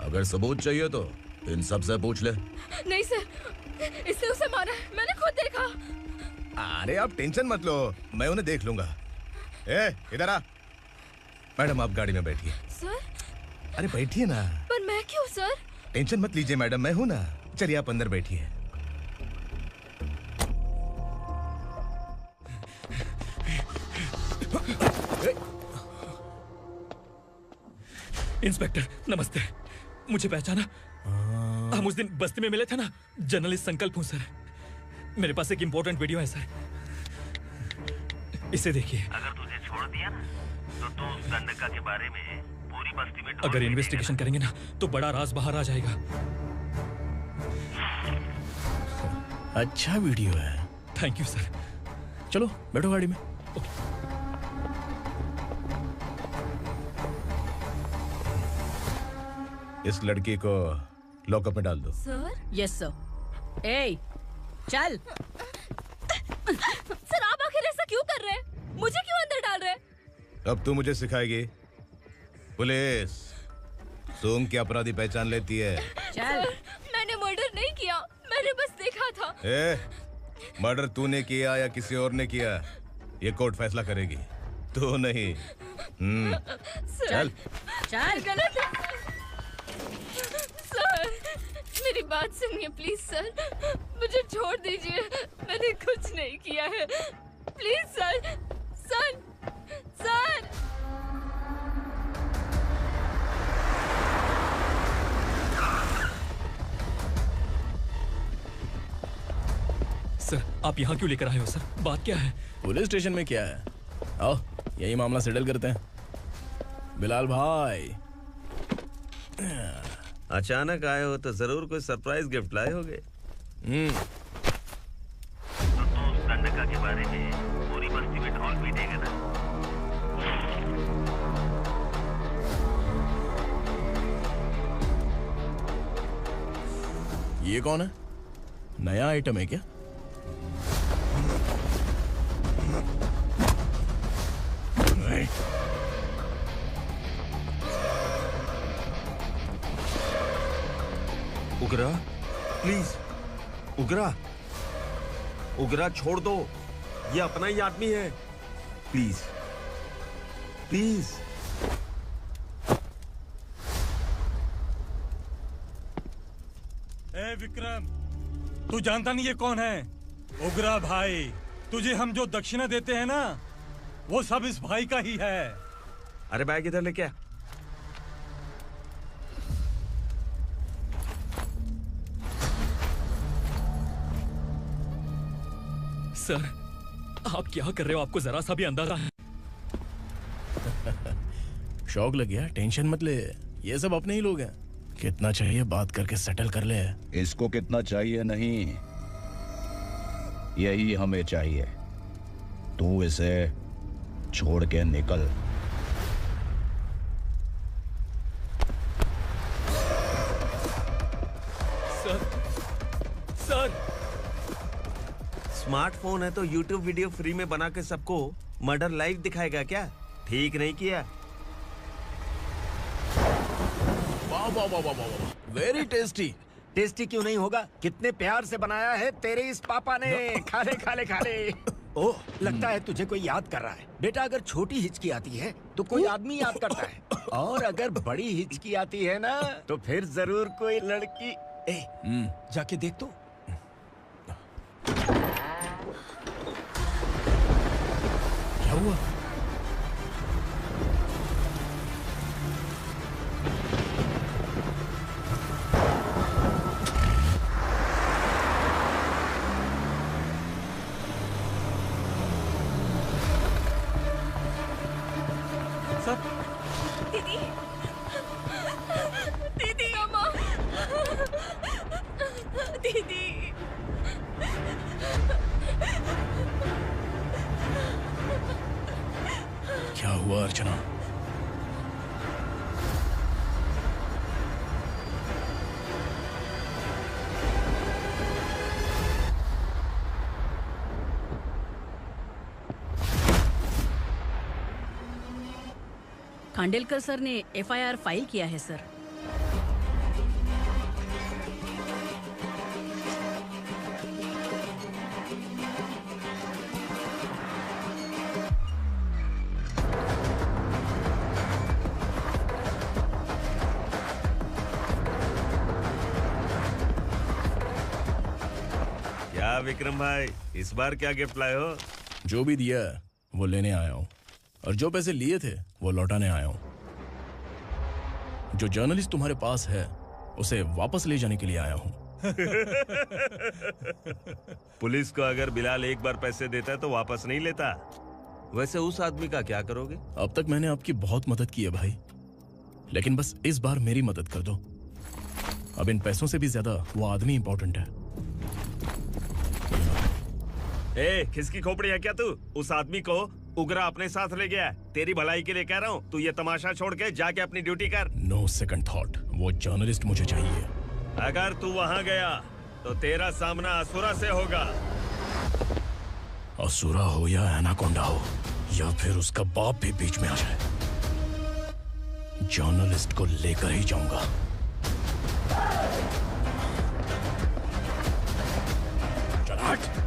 अगर सबूत चाहिए तो इन सब से पूछ ले। नहीं सर, इसने उसे मारा है। मैंने खुद देखा। अरे आप टेंशन मत लो, मैं उन्हें देख लूंगा। ए इधर आ। मैडम आप गाड़ी में बैठिए। सर? अरे बैठिए ना। पर मैं क्यों सर? टेंशन मत लीजिए मैडम, मैं हूं ना। चलिए आप अंदर बैठिए। इंस्पेक्टर नमस्ते, मुझे पहचाना? हम उस दिन बस्ती में मिले थे ना। जर्नलिस्ट संकल्प हूं सर। मेरे पास एक इंपॉर्टेंट वीडियो है सर, इसे देखिए। अगर तुझे छोड़ दिया ना तो तू उस दंडका के बारे में पूरी बस्ती में अगर इन्वेस्टिगेशन करेंगे ना तो बड़ा राज बाहर आ जाएगा। अच्छा वीडियो है। Thank you sir. चलो बैठो गाड़ी में। इस लड़की को लॉकअप में डाल दो। सर? Yes sir. ए, चल। सर आप आखिर ऐसा क्यों कर रहे हैं? मुझे क्यों अंदर डाल रहे हैं? अब तू मुझे सिखाएगी? पुलिस सूंघ के अपराधी पहचान लेती है। सर, मैंने मर्डर नहीं किया, मैंने बस देखा था। मर्डर तूने किया या किसी और ने किया, ये कोर्ट फैसला करेगी, तू नहीं। चल चल। गलत है सर, मेरी बात सुनिए प्लीज सर, मुझे छोड़ दीजिए, मैंने कुछ नहीं किया है, please sir. Sir sir sir आप यहाँ क्यों लेकर आए हो सर? बात क्या है? पुलिस स्टेशन में क्या है? आओ यही मामला सेटल करते हैं। बिलाल भाई, अचानक आए हो तो जरूर कोई सरप्राइज गिफ्ट लाए होगे। तो उस दंडका के बारे में पूरी बस्ती में ढोल पीटेगा ना। ये कौन है? नया आइटम है क्या? उगरा प्लीज, उगरा उगरा छोड़ दो, ये अपना ही आदमी है। Please please. ए विक्रम, तू जानता नहीं ये कौन है? उगरा भाई, तुझे हम जो दक्षिणा देते हैं ना, वो सब इस भाई का ही है। अरे बैग इधर लेके आ। सर, आप क्या कर रहे हो? आपको जरा सा भी अंदाजा है? शौक लग गया? टेंशन मत ले, ये सब अपने ही लोग हैं। कितना चाहिए बात करके सेटल कर ले। इसको कितना चाहिए नहीं, यही हमें चाहिए। तू इसे छोड़ के निकल। सर स्मार्टफोन है तो यूट्यूब वीडियो फ्री में बना के सबको मर्डर लाइव दिखाएगा क्या? ठीक नहीं किया। वाह वाह वाह वाह वाह, वेरी टेस्टी। टेस्टी क्यों नहीं होगा? कितने प्यार से बनाया है तेरे इस पापा ने। खा ले खा ले खा ले। ओह, लगता है तुझे कोई याद कर रहा है। बेटा, अगर छोटी हिचकी आती है तो कोई आदमी याद करता है, और अगर बड़ी हिचकी आती है ना तो फिर जरूर कोई लड़की। जाके देख तो। क्या हुआ? दीदी, दीदी, अम्मा, दीदी। क्या हुआ अर्चना? खांडेलकर सर ने एफआईआर फाइल किया है सर। क्या विक्रम भाई, इस बार क्या गिफ्ट लाए हो? जो भी दिया है वो लेने आया हूँ, और जो पैसे लिए थे वो लौटाने आया हूँ। जो जर्नलिस्ट तुम्हारे पास है उसे वापस ले जाने के लिए आया हूँ। पुलिस को अगर बिलाल एक बार पैसे देता है तो वापस नहीं लेता। वैसे उस आदमी का क्या करोगे? अब तक मैंने आपकी बहुत मदद की है भाई, लेकिन बस इस बार मेरी मदद कर दो। अब इन पैसों से भी ज्यादा वो आदमी इंपॉर्टेंट है। ए, किसकी खोपड़ी है क्या तू? उस आदमी को उगरा अपने साथ ले गया। तेरी भलाई के लिए कह रहा हूँ, तू ये तमाशा छोड़ के जाके अपनी ड्यूटी कर। नो सेकंड थॉट, वो जर्नलिस्ट मुझे चाहिए। अगर तू वहाँ गया तो तेरा सामना असुरा से होगा। असुरा हो या एनाकोंडा हो, या फिर उसका बाप भी बीच में आ जाए, जर्नलिस्ट को लेकर ही जाऊंगा। चल हट।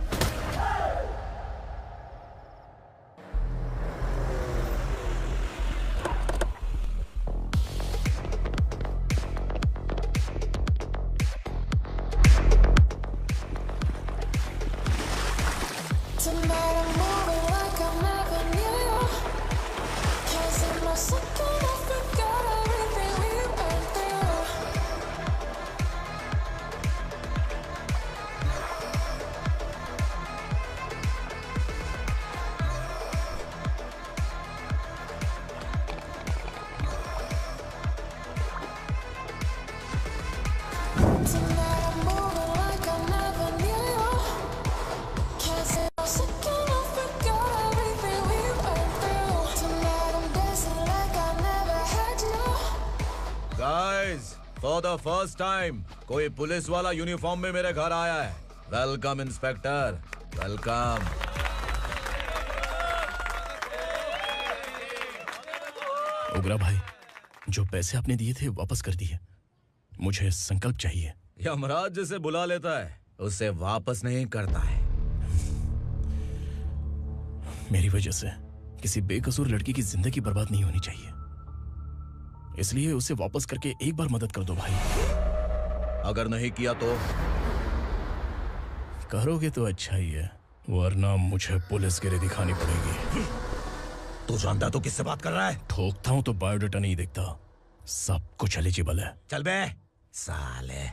फॉर द फर्स्ट टाइम कोई पुलिस वाला यूनिफॉर्म में मेरे घर आया है। Welcome inspector, welcome. उगरा भाई, जो पैसे आपने दिए थे वापस कर दिए। मुझे संकल्प चाहिए। यमराज जिसे बुला लेता है उसे वापस नहीं करता है। मेरी वजह से किसी बेकसूर लड़की की जिंदगी बर्बाद नहीं होनी चाहिए, इसलिए उसे वापस करके एक बार मदद कर दो भाई। अगर नहीं किया तो? करोगे तो अच्छा ही है, वरना मुझे पुलिसगिरी दिखानी पड़ेगी। तू जानता तो किससे बात कर रहा है? ठोकता हूं तो बायोडाटा नहीं दिखता, सब कुछ एलिजिबल है। चल बे साले।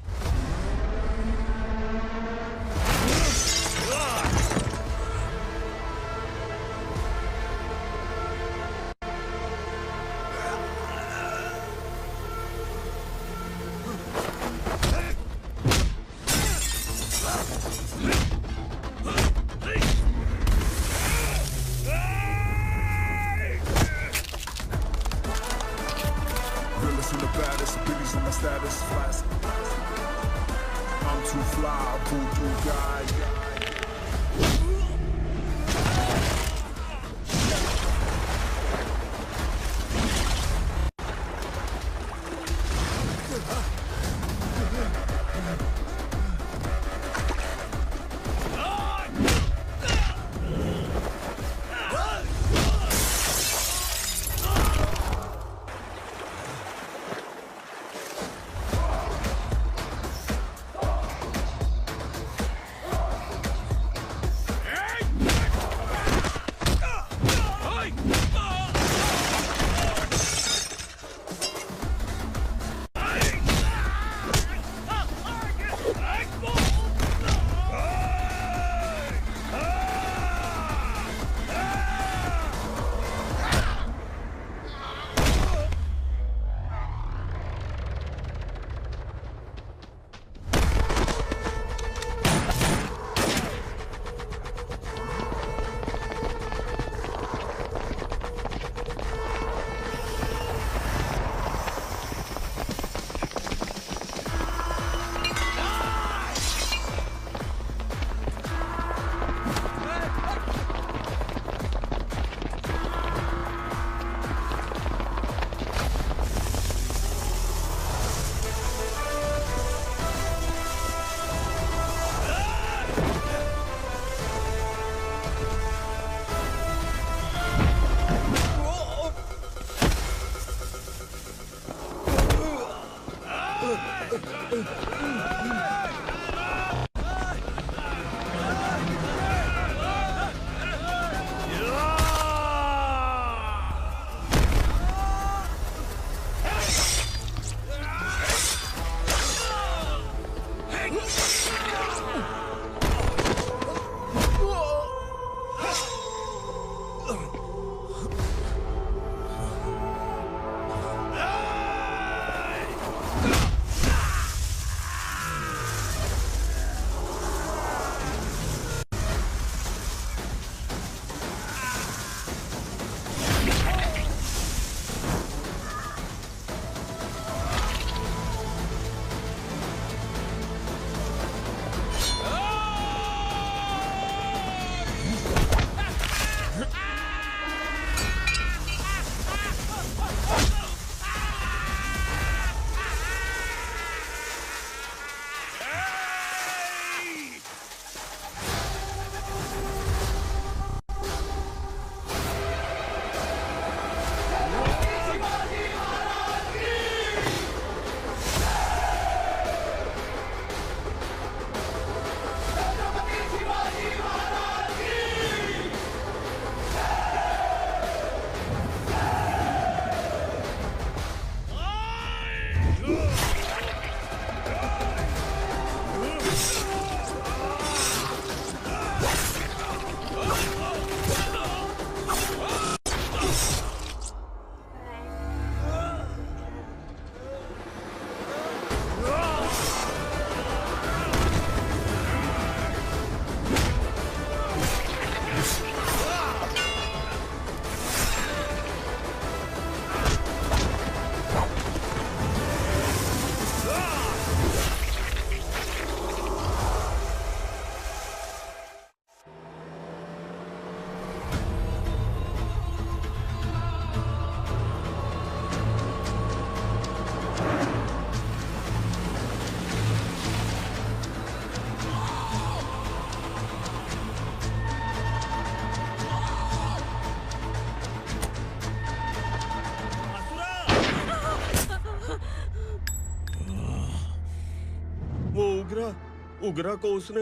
उगरा को उसने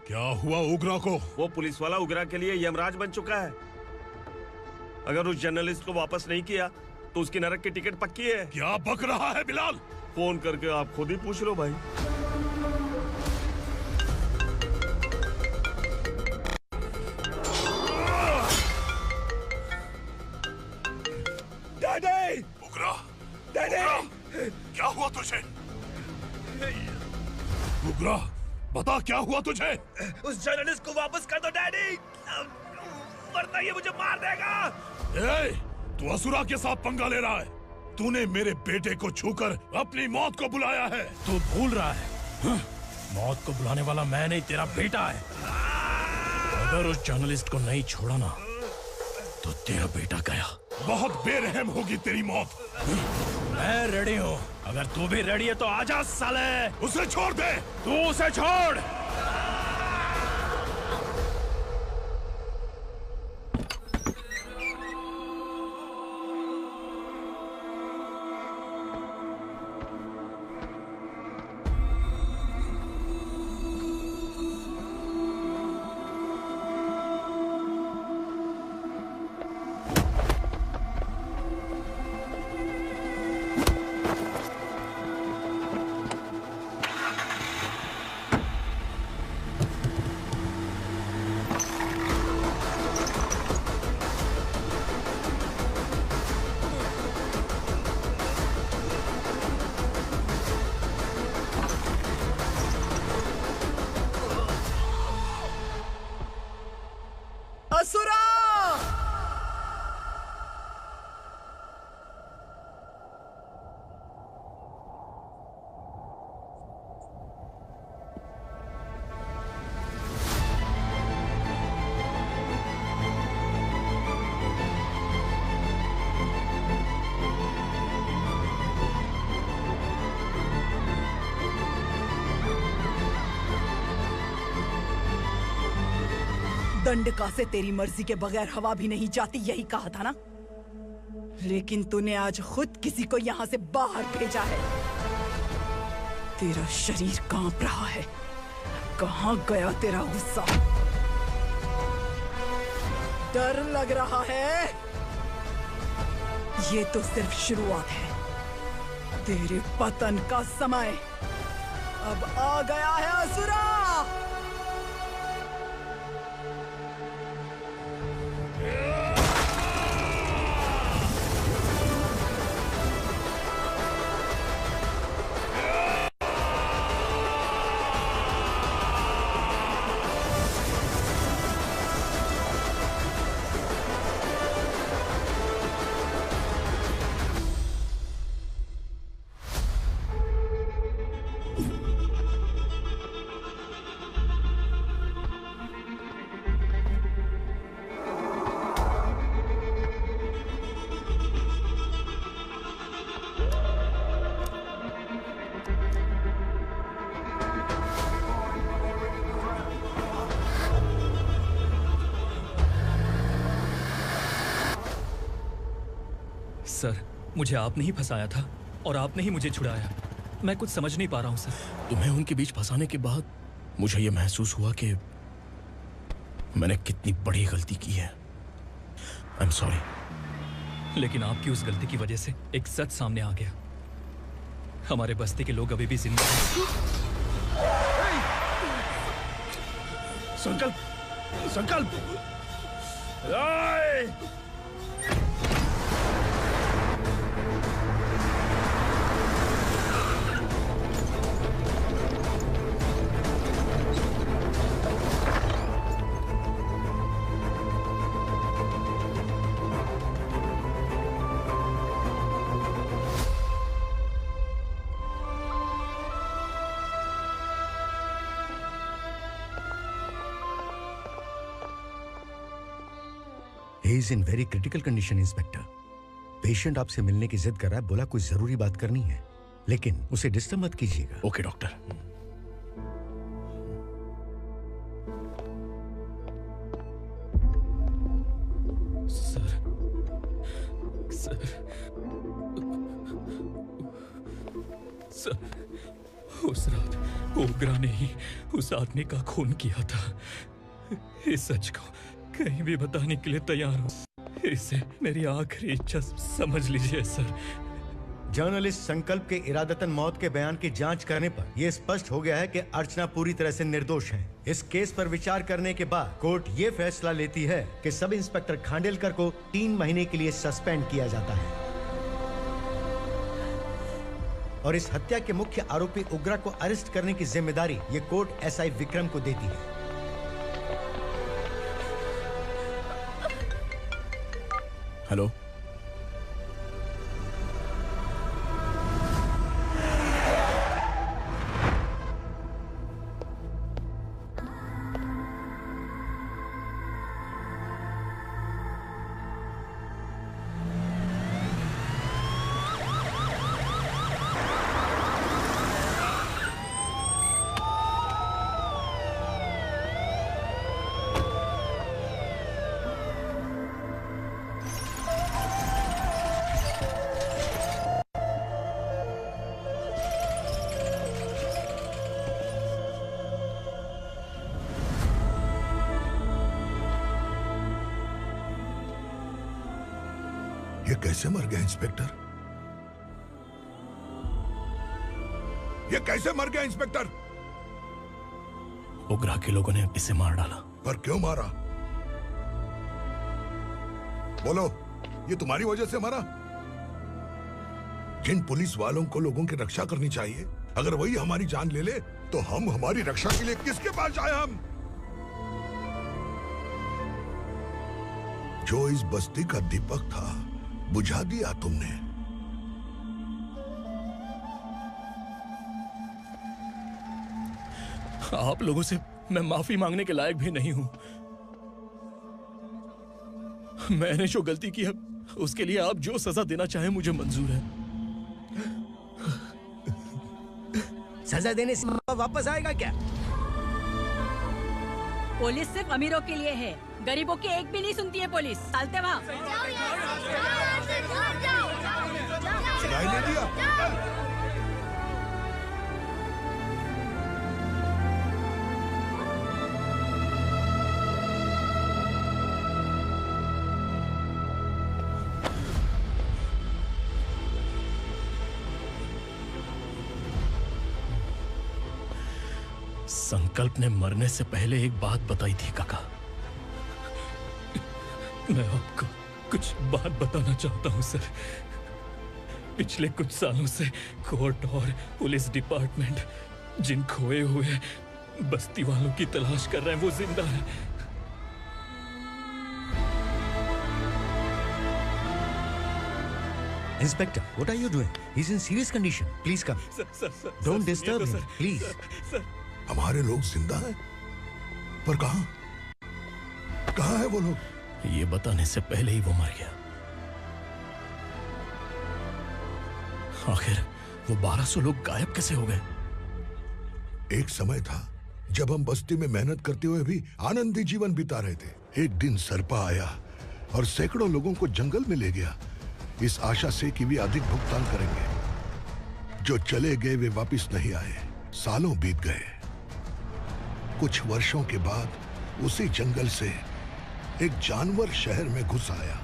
क्या हुआ उग्रा को? वो पुलिस वाला उग्रा के लिए यमराज बन चुका है। अगर उस जर्नलिस्ट को वापस नहीं किया तो उसकी नरक की टिकट पक्की है। क्या बक रहा है बिलाल? फोन करके आप खुद ही पूछ लो भाई। डैडी! उग्रा! डैडी! क्या हुआ तुझे? उग्रा, बता क्या हुआ तुझे? उस जर्नलिस्ट को वापस कर दो डैडी, वरना ये मुझे मार देगा। ए, तू असुरा के साथ पंगा ले रहा है। तूने मेरे बेटे को छूकर अपनी मौत को बुलाया है। तू भूल रहा है, मौत को बुलाने वाला मैं नहीं, तेरा बेटा है। अगर उस जर्नलिस्ट को नहीं छोड़ा ना तो तेरा बेटा गया। बहुत बेरहम होगी तेरी मौत। मैं रेडी हूँ, अगर तू भी रेडी है तो आजा साले। उसे छोड़ दे। तू उसे छोड़। असुरा! दंडका से तेरी मर्जी के बगैर हवा भी नहीं जाती, यही कहा था ना? लेकिन तूने आज खुद किसी को यहाँ से बाहर भेजा है। तेरा शरीर कांप रहा है। कहाँ गया तेरा गुस्सा? डर लग रहा है? ये तो सिर्फ शुरुआत है। तेरे पतन का समय अब आ गया है असुरा। सर, मुझे आपने ही फंसाया था और आपने ही मुझे छुड़ाया। मैं कुछ समझ नहीं पा रहा हूँ सर। तुम्हें उनके बीच फंसाने के बाद मुझे यह महसूस हुआ कि मैंने कितनी बड़ी गलती की है। I am sorry. लेकिन आपकी उस गलती की वजह से एक सच सामने आ गया। हमारे बस्ती के लोग अभी भी जिंदा हैं। संकल्प, संकल्प! He is in very critical condition, inspector. Patient आपसे मिलने की जिद कर रहा है, बोला कोई जरूरी बात करनी है, लेकिन उसे डिस्टर्ब मत कीजिएगा। Okay doctor. Sir, sir, sir, ओग्रा ने ही उस आदमी का खून किया था। इस सच को कहीं भी बताने के लिए तैयार हूँ। इसे मेरी आखिरी इच्छा समझ लीजिए सर। जर्नलिस्ट संकल्प के इरादतन मौत के बयान की जांच करने पर यह स्पष्ट हो गया है कि अर्चना पूरी तरह से निर्दोष है। इस केस पर विचार करने के बाद कोर्ट ये फैसला लेती है कि सब इंस्पेक्टर खांडेलकर को 3 महीने के लिए सस्पेंड किया जाता है और इस हत्या के मुख्य आरोपी उग्रा को अरेस्ट करने की जिम्मेदारी ये कोर्ट एसआई विक्रम को देती है। हेलो, ये कैसे मर गया इंस्पेक्टर? ये कैसे मर गया इंस्पेक्टर? उग्रा के लोगों ने इसे मार डाला। पर क्यों मारा? बोलो, ये तुम्हारी वजह से मरा? जिन पुलिस वालों को लोगों की रक्षा करनी चाहिए, अगर वही हमारी जान ले ले तो हम हमारी रक्षा के लिए किसके पास जाए? हम जो इस बस्ती का दीपक था बुझा दिया तुमने। आप लोगों से मैं माफी मांगने के लायक भी नहीं हूं। मैंने जो गलती की है उसके लिए आप जो सजा देना चाहें मुझे मंजूर है। सजा देने से वापस आएगा क्या? पुलिस सिर्फ अमीरों के लिए है, गरीबों की एक भी नहीं सुनती है पुलिस। चलते वहाँ। संकल्प ने मरने से पहले एक बात बताई थी काका। मैं आपको कुछ बात बताना चाहता हूं सर। पिछले कुछ सालों से कोर्ट और पुलिस डिपार्टमेंट जिन खोए हुए बस्ती वालों की तलाश कर रहे हैं वो जिंदा है। Inspector, what are you doing? He's in serious condition. Please come. Don't disturb him, please. हमारे लोग जिंदा हैं? पर कहां? कहां है वो लोग? ये बताने से पहले ही वो मर गया। आखिर वो 1200 लोग गायब कैसे हो गए? एक समय था जब हम बस्ती में मेहनत करते हुए भी आनंदी जीवन बिता रहे थे। एक दिन सरपा आया और सैकड़ों लोगों को जंगल में ले गया, इस आशा से कि वे अधिक भुगतान करेंगे। जो चले गए वे वापस नहीं आए। सालों बीत गए। कुछ वर्षों के बाद उसी जंगल से एक जानवर शहर में घुस आया।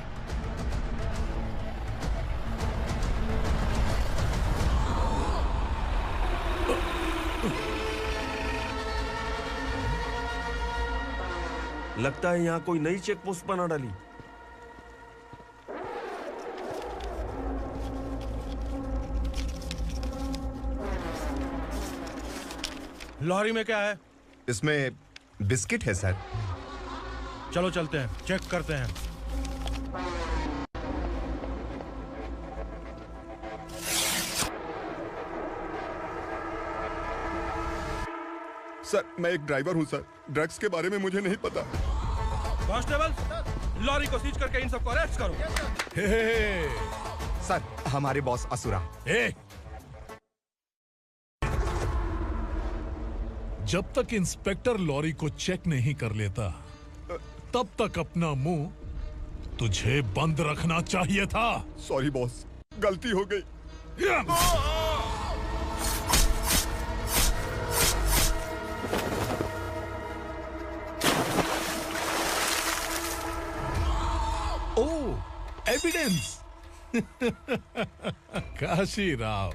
लगता है यहाँ कोई नई चेक पोस्ट बना डाली। लॉरी में क्या है? इसमें बिस्किट है सर। चलो चलते हैं, चेक करते हैं। सर, मैं एक ड्राइवर हूं सर। ड्रग्स के बारे में मुझे नहीं पता। कांस्टेबल, लॉरी को सीज करके इन सबको अरेस्ट करो। सर, हमारे बॉस असुरा। जब तक इंस्पेक्टर लॉरी को चेक नहीं कर लेता तब तक अपना मुंह तुझे बंद रखना चाहिए था। सॉरी बॉस, गलती हो गई। एविडेंस। काशी राव,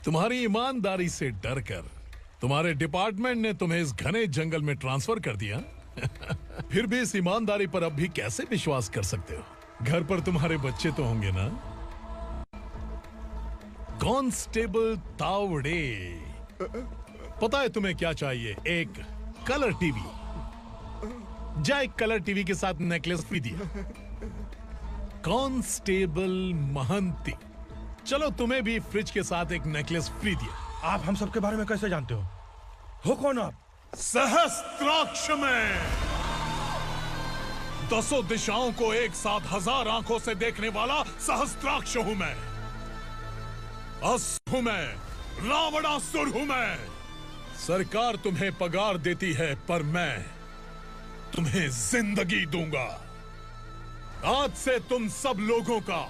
तुम्हारी ईमानदारी से डरकर तुम्हारे डिपार्टमेंट ने तुम्हें इस घने जंगल में ट्रांसफर कर दिया। फिर भी इस ईमानदारी पर अब भी कैसे विश्वास कर सकते हो? घर पर तुम्हारे बच्चे तो होंगे ना? कांस्टेबल तावड़े, पता है तुम्हें क्या चाहिए? एक कलर टीवी। जा एक कलर टीवी के साथ नेकलेस भी दिया। कांस्टेबल महंती, चलो तुम्हें भी फ्रिज के साथ एक नेकलेस फ्री दिया। आप हम सबके बारे में कैसे जानते हो कौन आप? सहस्त्राक्ष में 10 दिशाओं को एक साथ 1000 आंखों से देखने वाला सहस्त्राक्ष हूं मैं। असुर हूं मैं, रावणासुर हूं मैं। सरकार तुम्हें पगार देती है, पर मैं तुम्हें जिंदगी दूंगा। आज से तुम सब लोगों का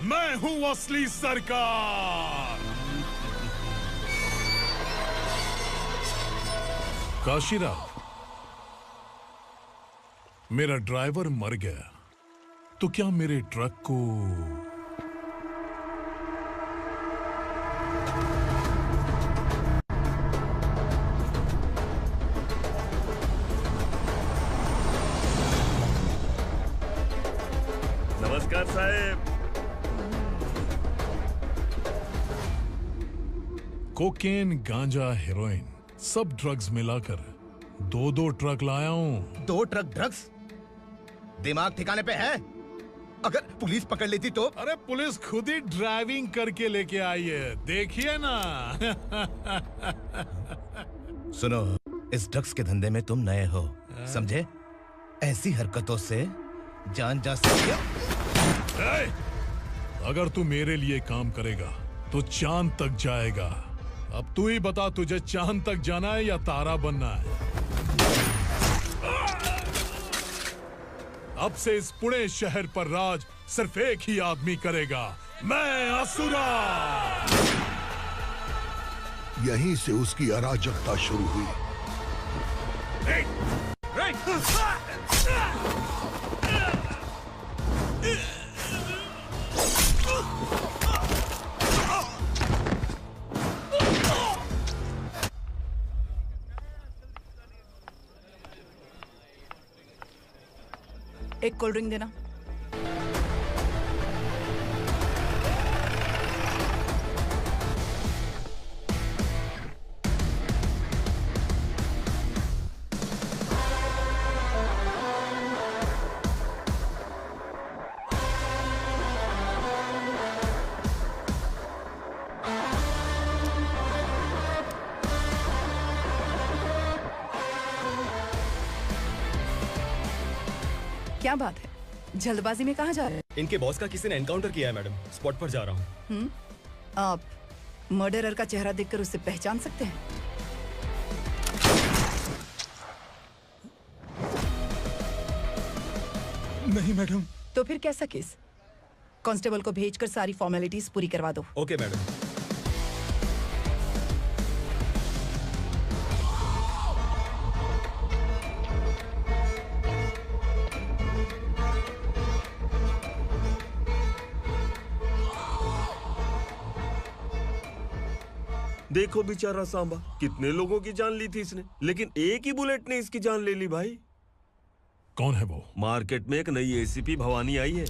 मैं हूं असली सरकार। काशीराव, मेरा ड्राइवर मर गया तो क्या मेरे ट्रक को नमस्कार साहब। कोकेन, गांजा, हेरोइन, सब ड्रग्स मिलाकर 2 ट्रक लाया हूं। 2 ट्रक ड्रग्स? दिमाग ठिकाने पे है? अगर पुलिस पकड़ लेती तो? अरे पुलिस खुद ही ड्राइविंग करके लेके आई है, देखिए ना। सुनो, इस ड्रग्स के धंधे में तुम नए हो, समझे? ऐसी हरकतों से जान जा सकती है। अगर तू मेरे लिए काम करेगा तो चांद तक जाएगा। अब तू ही बता, तुझे चांद तक जाना है या तारा बनना है? अब से इस पुणे शहर पर राज सिर्फ एक ही आदमी करेगा, मैं असुरा। यहीं से उसकी अराजकता शुरू हुई। एक कोल्ड ड्रिंक देना। क्या बात है, जल्दबाजी में कहाँ जा रहे हैं? इनके बॉस का किसी ने एनकाउंटर किया है मैडम, स्पॉट पर जा रहा हूँ। आप मर्डरर का चेहरा देखकर उसे पहचान सकते हैं? नहीं मैडम। तो फिर कैसा केस? कांस्टेबल को भेजकर सारी फॉर्मेलिटीज पूरी करवा दो। Okay madam. देखो बेचारा सांबा, कितने लोगों की जान ली थी इसने, लेकिन एक ही बुलेट ने इसकी जान ले ली भाई। कौन है वो? मार्केट में एक नई एसीपी भवानी आई है।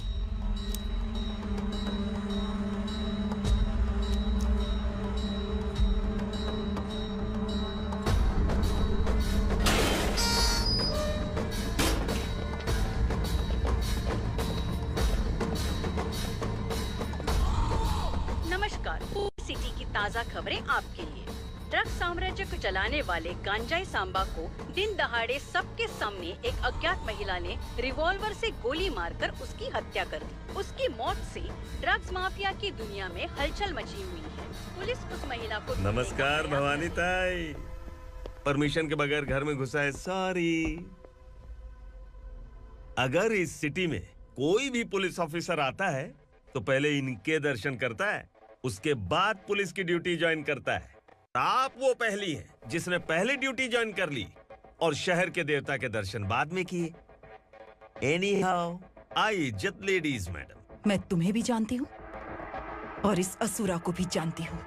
नमस्कार, सिटी की ताज़ा खबरें आपके लिए। ड्रग साम्राज्य को चलाने वाले गांजाई सांबा को दिन दहाड़े सबके सामने एक अज्ञात महिला ने रिवॉल्वर से गोली मारकर उसकी हत्या कर दी। उसकी मौत से ड्रग्स माफिया की दुनिया में हलचल मची हुई है। पुलिस उस महिला को नमस्कार भवानी ताई, परमिशन के बगैर घर में घुसा है, सॉरी। अगर इस सिटी में कोई भी पुलिस ऑफिसर आता है तो पहले इनके दर्शन करता है, उसके बाद पुलिस की ड्यूटी ज्वाइन करता है। आप वो पहली हैं जिसने पहले ड्यूटी ज्वाइन कर ली और शहर के देवता के दर्शन बाद में किए। एनीहाउ, आई इज्जत लेडीज मैडम। मैं तुम्हें भी जानती हूँ और इस असुरा को भी जानती हूँ।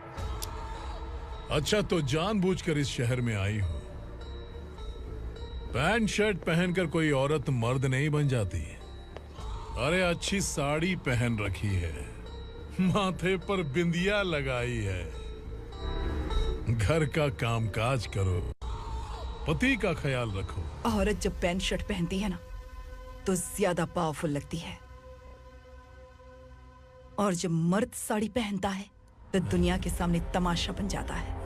अच्छा, तो जानबूझकर इस शहर में आई हो। पैंट शर्ट पहनकर कोई औरत मर्द नहीं बन जाती। अरे अच्छी साड़ी पहन रखी है, माथे पर बिंदिया लगाई है, घर का कामकाज करो, पति का ख्याल रखो। औरत जब पैंट शर्ट पहनती है ना तो ज्यादा पावरफुल लगती है, और जब मर्द साड़ी पहनता है तो दुनिया के सामने तमाशा बन जाता है।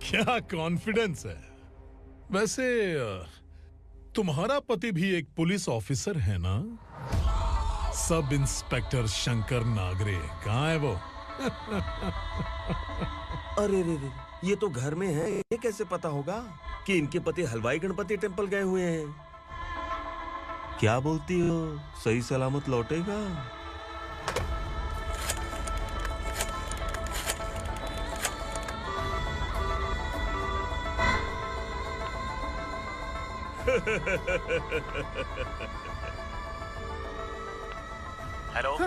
क्या कॉन्फिडेंस है। वैसे तुम्हारा पति भी एक पुलिस ऑफिसर है ना? Sub inspector Shankar Nagare. कहाँ है वो? अरे रे रे, ये तो घर में है। ये कैसे पता होगा कि इनके पति हलवाई गणपति टेम्पल गए हुए हैं? क्या बोलती हो, सही सलामत लौटेगा? हेलो।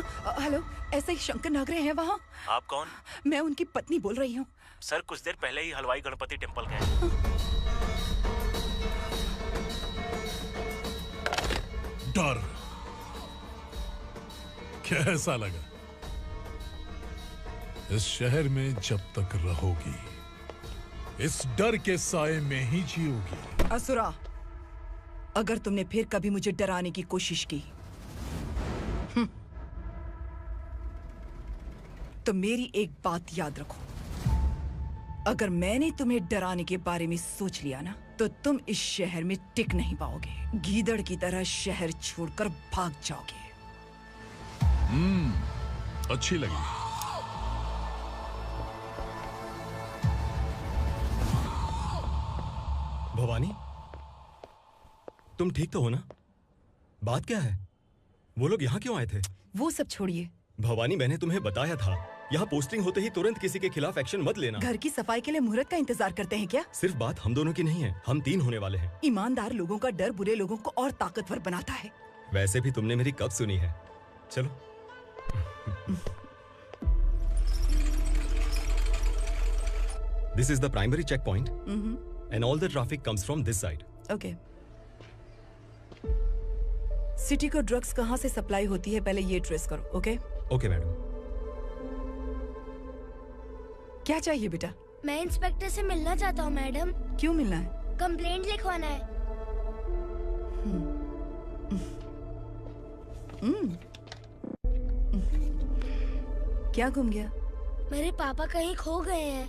हेलो, ऐसे ही शंकर नागरे हैं वहाँ? आप कौन? मैं उनकी पत्नी बोल रही हूँ। सर कुछ देर पहले ही हलवाई गणपति टेम्पल गए। डर कैसा लगा? इस शहर में जब तक रहोगी इस डर के साए में ही जियोगी। असुरा, अगर तुमने फिर कभी मुझे डराने की कोशिश की तो मेरी एक बात याद रखो, अगर मैंने तुम्हें डराने के बारे में सोच लिया ना तो तुम इस शहर में टिक नहीं पाओगे। गीदड़ की तरह शहर छोड़कर भाग जाओगे। अच्छी लगी। भवानी, तुम ठीक तो हो ना? बात क्या है? वो लोग यहाँ क्यों आए थे? वो सब छोड़िए। भवानी, मैंने तुम्हें बताया था यहाँ पोस्टिंग होते ही तुरंत किसी के खिलाफ एक्शन मत लेना। घर की सफाई के लिए मुहूर्त का इंतजार करते हैं क्या? सिर्फ बात हम दोनों की नहीं है, हम 3 होने वाले हैं। ईमानदार लोगों का डर बुरे लोगों को और ताकतवर बनाता है। वैसे भी तुमने मेरी कब सुनी है। चलो। This is the primary checkpoint, and all the traffic comes from this side. Okay. City को ड्रग्स कहाँ से सप्लाई होती है पहले ये ट्रेस करो, ओके? Okay madam. क्या चाहिए बेटा? मैं इंस्पेक्टर से मिलना चाहता हूँ मैडम। क्यों मिलना है? कंप्लेंट लिखवाना है। क्या गुम गया? मेरे पापा कहीं खो गए हैं।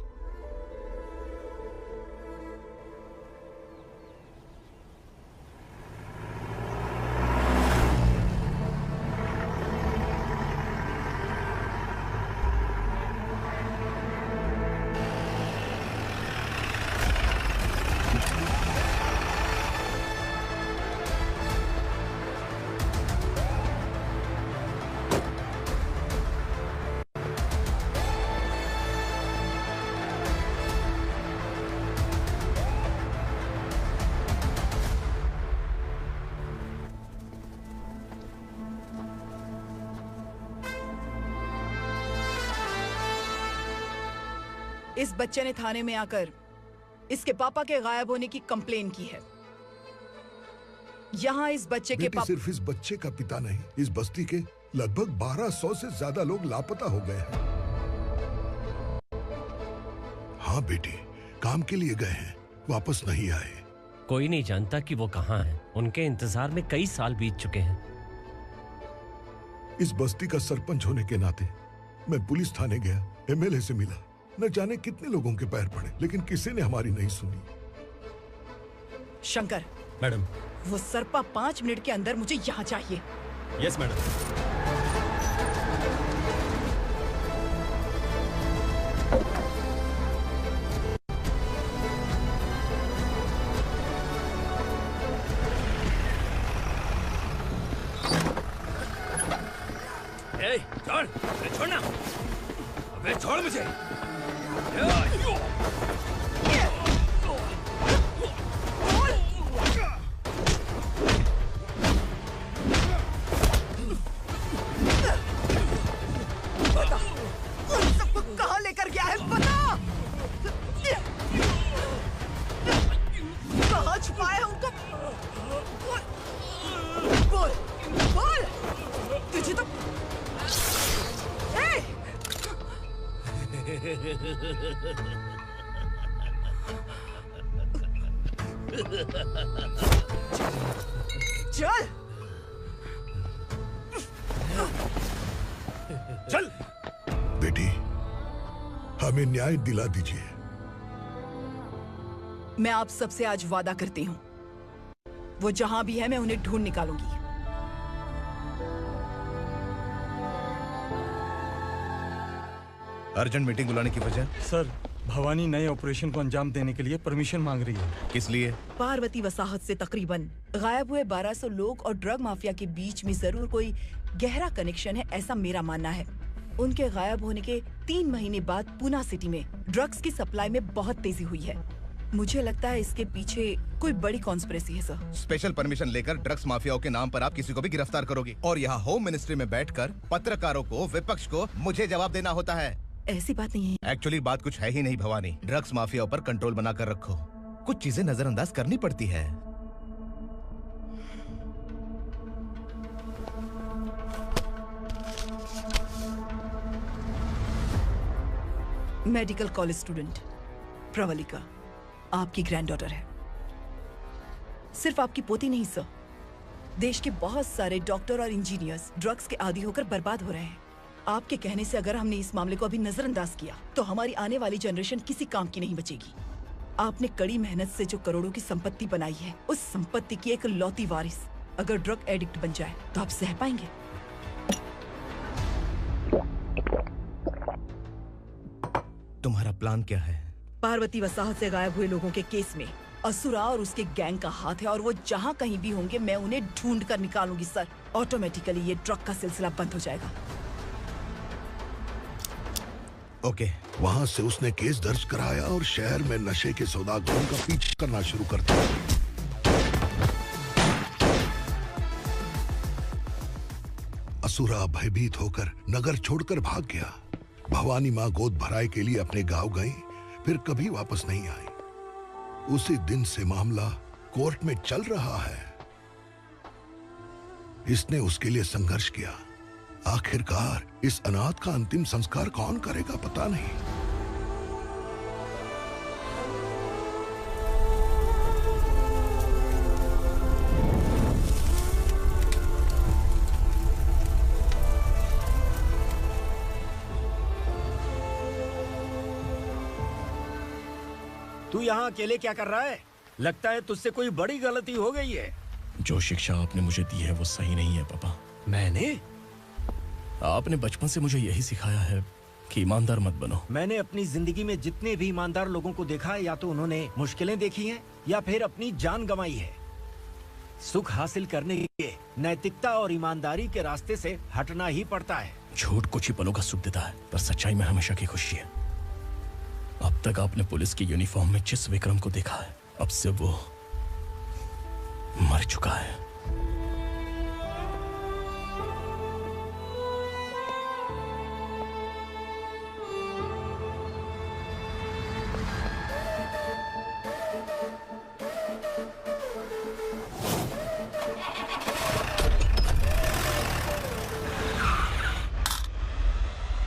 इस बच्चे ने थाने में आकर इसके पापा के गायब होने की कंप्लेन की है। यहाँ इस बच्चे के पापा सिर्फ इस बच्चे का पिता नहीं, इस बस्ती के लगभग 1200 से ज्यादा लोग लापता हो गए हैं। हाँ बेटी, काम के लिए गए हैं, वापस नहीं आए। कोई नहीं जानता कि वो कहाँ हैं। उनके इंतजार में कई साल बीत चुके हैं। इस बस्ती का सरपंच होने के नाते मैं पुलिस थाने गया, एमएलए से मिला, न जाने कितने लोगों के पैर पड़े, लेकिन किसी ने हमारी नहीं सुनी। शंकर। मैडम। वो सरपा 5 मिनट के अंदर मुझे यहाँ चाहिए। Yes madam. छोड़, छोड़ना, अबे छोड़ मुझे। लेकर गया है, बता। कहाँ छुपाया है उनको? बोल, बोल। तुझे तो चल चल बेटी, हमें न्याय दिला दीजिए। मैं आप सबसे आज वादा करती हूँ, वो जहां भी है मैं उन्हें ढूंढ निकालूंगी। अर्जेंट मीटिंग बुलाने की वजह? सर, भवानी नए ऑपरेशन को अंजाम देने के लिए परमिशन मांग रही है। किस लिए? पार्वती वसाहत से तकरीबन गायब हुए 1200 लोग और ड्रग माफिया के बीच में जरूर कोई गहरा कनेक्शन है, ऐसा मेरा मानना है। उनके गायब होने के 3 महीने बाद पूना सिटी में ड्रग्स की सप्लाई में बहुत तेजी हुई है। मुझे लगता है इसके पीछे कोई बड़ी कॉन्स्पिरेसी है सर। स्पेशल परमिशन लेकर ड्रग्स माफियाओं के नाम पर आप किसी को भी गिरफ्तार करोगे और यहाँ होम मिनिस्ट्री में बैठकर पत्रकारों को, विपक्ष को मुझे जवाब देना होता है। ऐसी बात नहीं है। एक्चुअली बात कुछ है ही नहीं भवानी। ड्रग्स माफियाओं पर कंट्रोल बनाकर रखो। कुछ चीजें नजरअंदाज करनी पड़ती है। मेडिकल कॉलेज स्टूडेंट प्रवलिका आपकी ग्रैंडडॉटर है। सिर्फ आपकी पोती नहीं सर, देश के बहुत सारे डॉक्टर और इंजीनियर्स ड्रग्स के आदी होकर बर्बाद हो रहे हैं। आपके कहने से अगर हमने इस मामले को अभी नजरअंदाज किया तो हमारी आने वाली जनरेशन किसी काम की नहीं बचेगी। आपने कड़ी मेहनत से जो करोड़ों की संपत्ति बनाई है, उस संपत्ति की एक लौती वारिस अगर ड्रग एडिक्ट बन जाए तो आप सह पाएंगे? तुम्हारा प्लान क्या है? पार्वती वसाहत से गायब हुए लोगों के केस में असुरा और उसके गैंग का हाथ है और वो जहाँ कहीं भी होंगे मैं उन्हें ढूंढ कर निकालूंगी सर। ऑटोमेटिकली ये ड्रग का सिलसिला बंद हो जाएगा। ओके। वहाँ से उसने केस दर्ज कराया और शहर में नशे के सौदागरों का पीछा करना शुरू कर दिया। असुरा भयभीत होकर नगर छोड़कर भाग गया। भवानी माँ गोद भराई के लिए अपने गांव गई, फिर कभी वापस नहीं आई। उसी दिन से मामला कोर्ट में चल रहा है। इसने उसके लिए संघर्ष किया। आखिरकार इस अनाथ का अंतिम संस्कार कौन करेगा पता नहीं। तू यहाँ अकेले क्या कर रहा है? लगता है तुझसे कोई बड़ी गलती हो गई है। जो शिक्षा आपने मुझे दी है वो सही नहीं है पापा। मैंने? आपने बचपन से मुझे यही सिखाया है कि ईमानदार मत बनो। मैंने अपनी जिंदगी में जितने भी ईमानदार लोगों को देखा है, या तो उन्होंने मुश्किलें देखी हैं या फिर अपनी जान गंवाई है। सुख हासिल करने के लिए नैतिकता और ईमानदारी के रास्ते से हटना ही पड़ता है। झूठ कुछ ही पलों का सुख देता है, पर सच्चाई में हमेशा की खुशी है। अब तक आपने पुलिस की यूनिफॉर्म में जिस विक्रम को देखा है, अब से वो मर चुका है।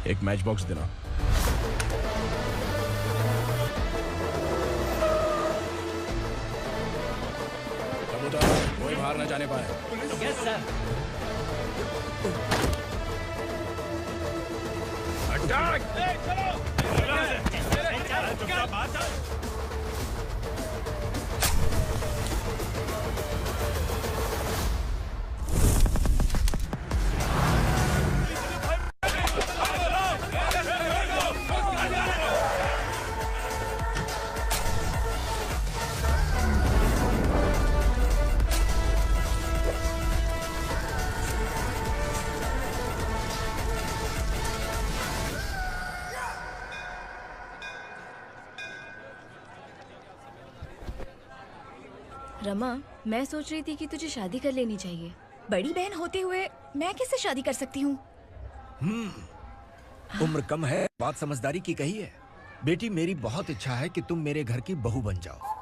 एक मैच बॉक्स देना। कोई बाहर न जाने पाए। Yes sir. अटैक! रमा, मैं सोच रही थी कि तुझे शादी कर लेनी चाहिए। बड़ी बहन होते हुए मैं कैसे शादी कर सकती हूँ? उम्र कम है, बात समझदारी की कही है। बेटी, मेरी बहुत इच्छा है कि तुम मेरे घर की बहू बन जाओ।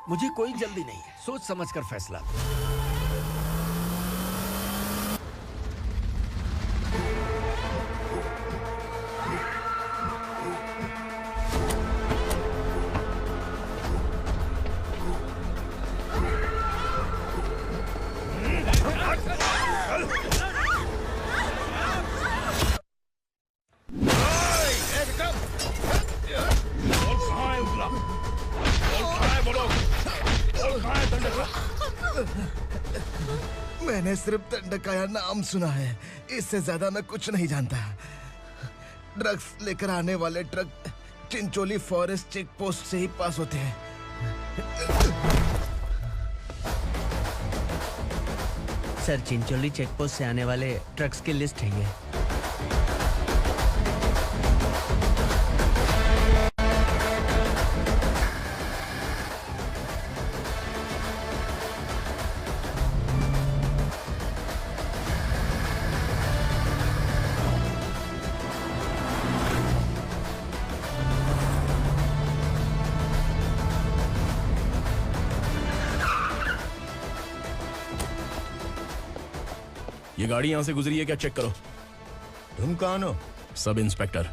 मुझे कोई जल्दी नहीं है, सोच समझ कर फैसला लो। मैंने सिर्फ दंडकाया नाम सुना है, इससे ज्यादा मैं कुछ नहीं जानता। ड्रग्स लेकर आने वाले truck Chincholi forest check post से ही पास होते हैं। सर, चिंचोली चेक पोस्ट से आने वाले ट्रक्स की लिस्ट है ये। ये गाड़ी यहां से गुजरी है क्या, चेक करो। तुम कौन हो? Sub inspector.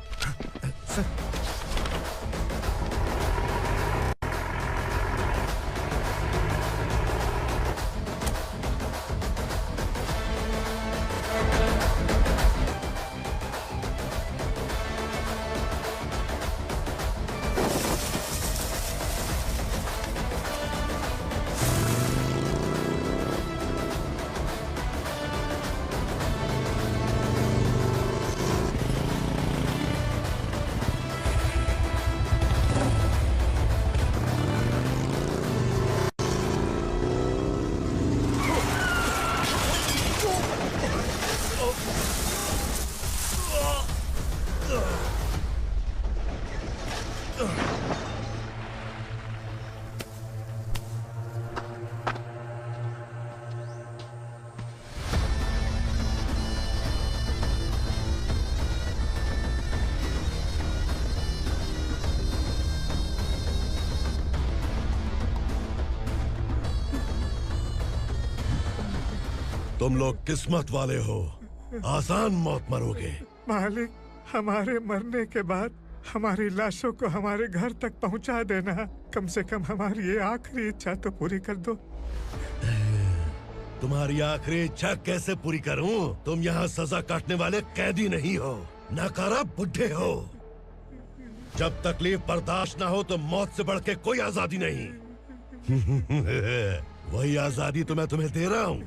तुम लोग किस्मत वाले हो, आसान मौत मरोगे। मालिक, हमारे मरने के बाद हमारी लाशों को हमारे घर तक पहुंचा देना। कम से कम हमारी ये आखिरी इच्छा तो पूरी कर दो। तुम्हारी आखिरी इच्छा कैसे पूरी करूं? तुम यहाँ सजा काटने वाले कैदी नहीं हो, नकारा बुड्ढे हो। जब तकलीफ बर्दाश्त ना हो तो मौत से बढ़ के कोई आजादी नहीं। वही आजादी तो मैं तुम्हें दे रहा हूँ।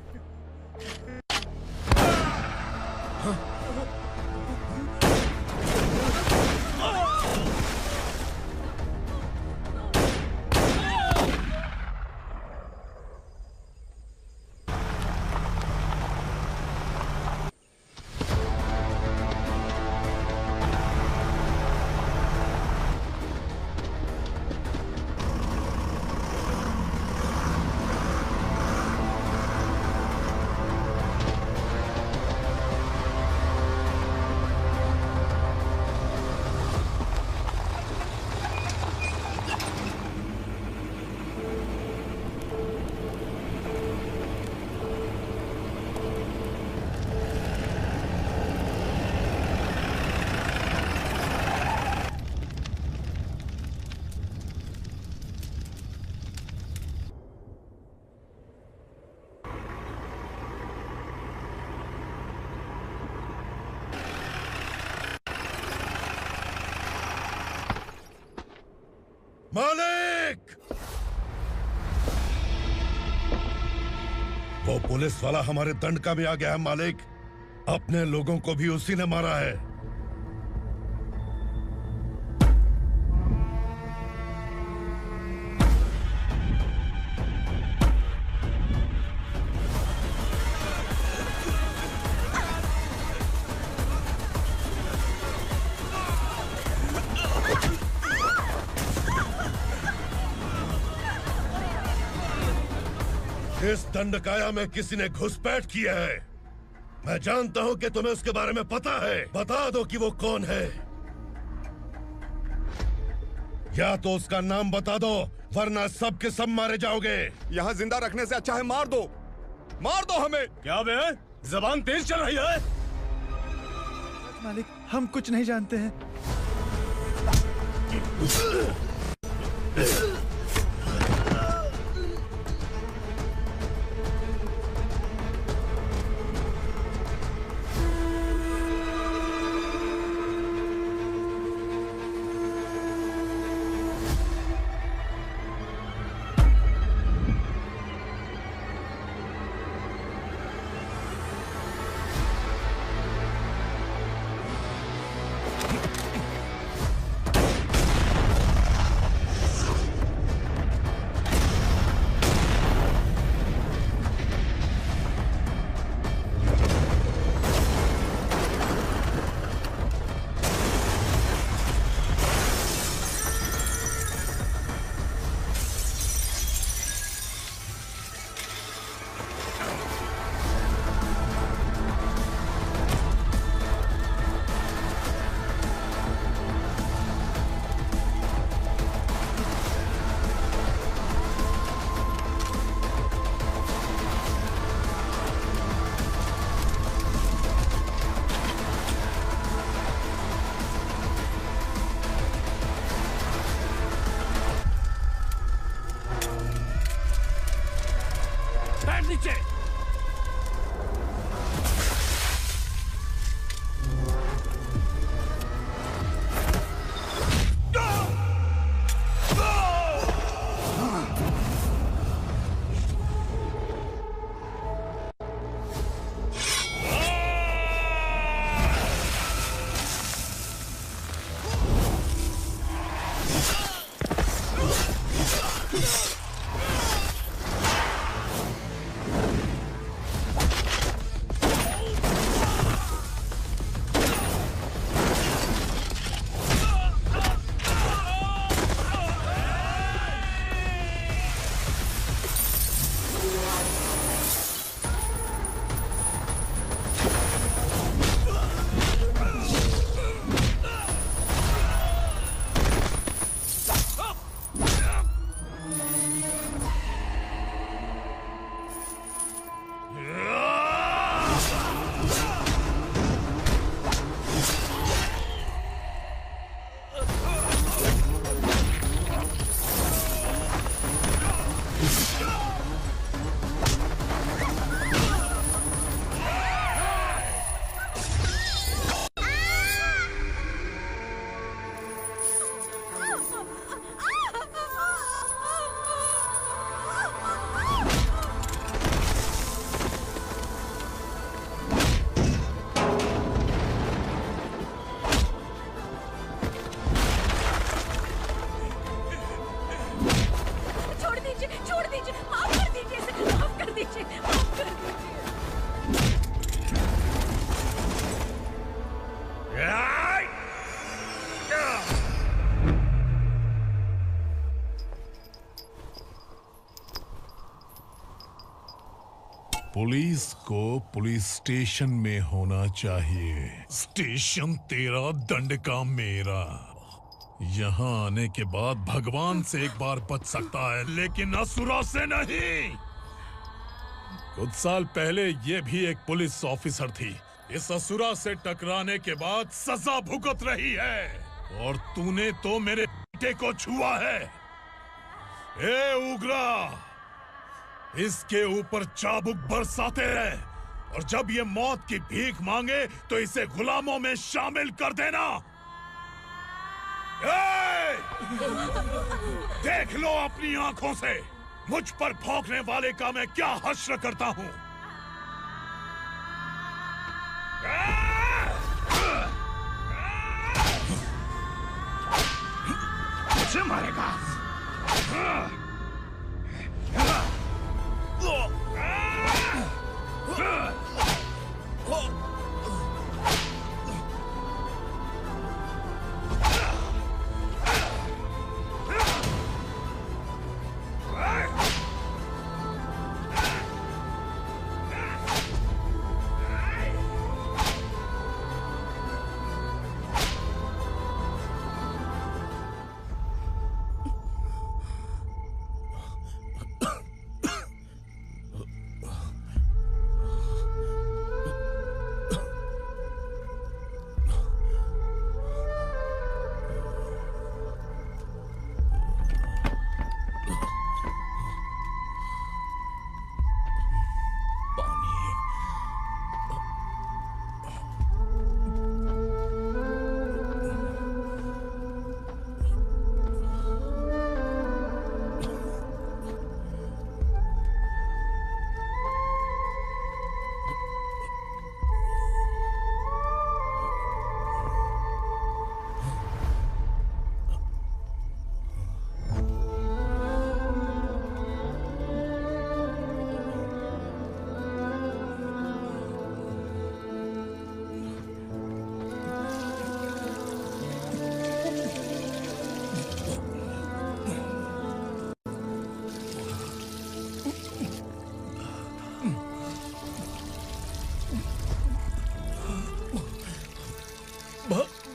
मालिक! वो पुलिस वाला हमारे दंडका में आ गया है मालिक। अपने लोगों को भी उसी ने मारा है। इस दंडकाया में किसी ने घुसपैठ किया है। मैं जानता हूं कि तुम्हें उसके बारे में पता है। बता दो कि वो कौन है। या तो उसका नाम बता दो, वरना सब के सब मारे जाओगे। यहाँ जिंदा रखने से अच्छा है मार दो हमें। क्या बे? जबान तेज चल रही है। मालिक, हम कुछ नहीं जानते हैं। पुलिस को पुलिस स्टेशन में होना चाहिए। स्टेशन तेरा, दंड का मेरा। यहाँ आने के बाद भगवान से एक बार बच सकता है, लेकिन असुरा से नहीं। कुछ साल पहले ये भी एक पुलिस ऑफिसर थी। इस असुरा से टकराने के बाद सजा भुगत रही है, और तूने तो मेरे बेटे को छुआ है। ए उग्रा, इसके ऊपर चाबुक बरसाते रहे, और जब ये मौत की भीख मांगे तो इसे गुलामों में शामिल कर देना। देख लो अपनी आंखों से मुझ पर भौंकने वाले का मैं क्या हश्र करता हूं। मुझे मारेगा।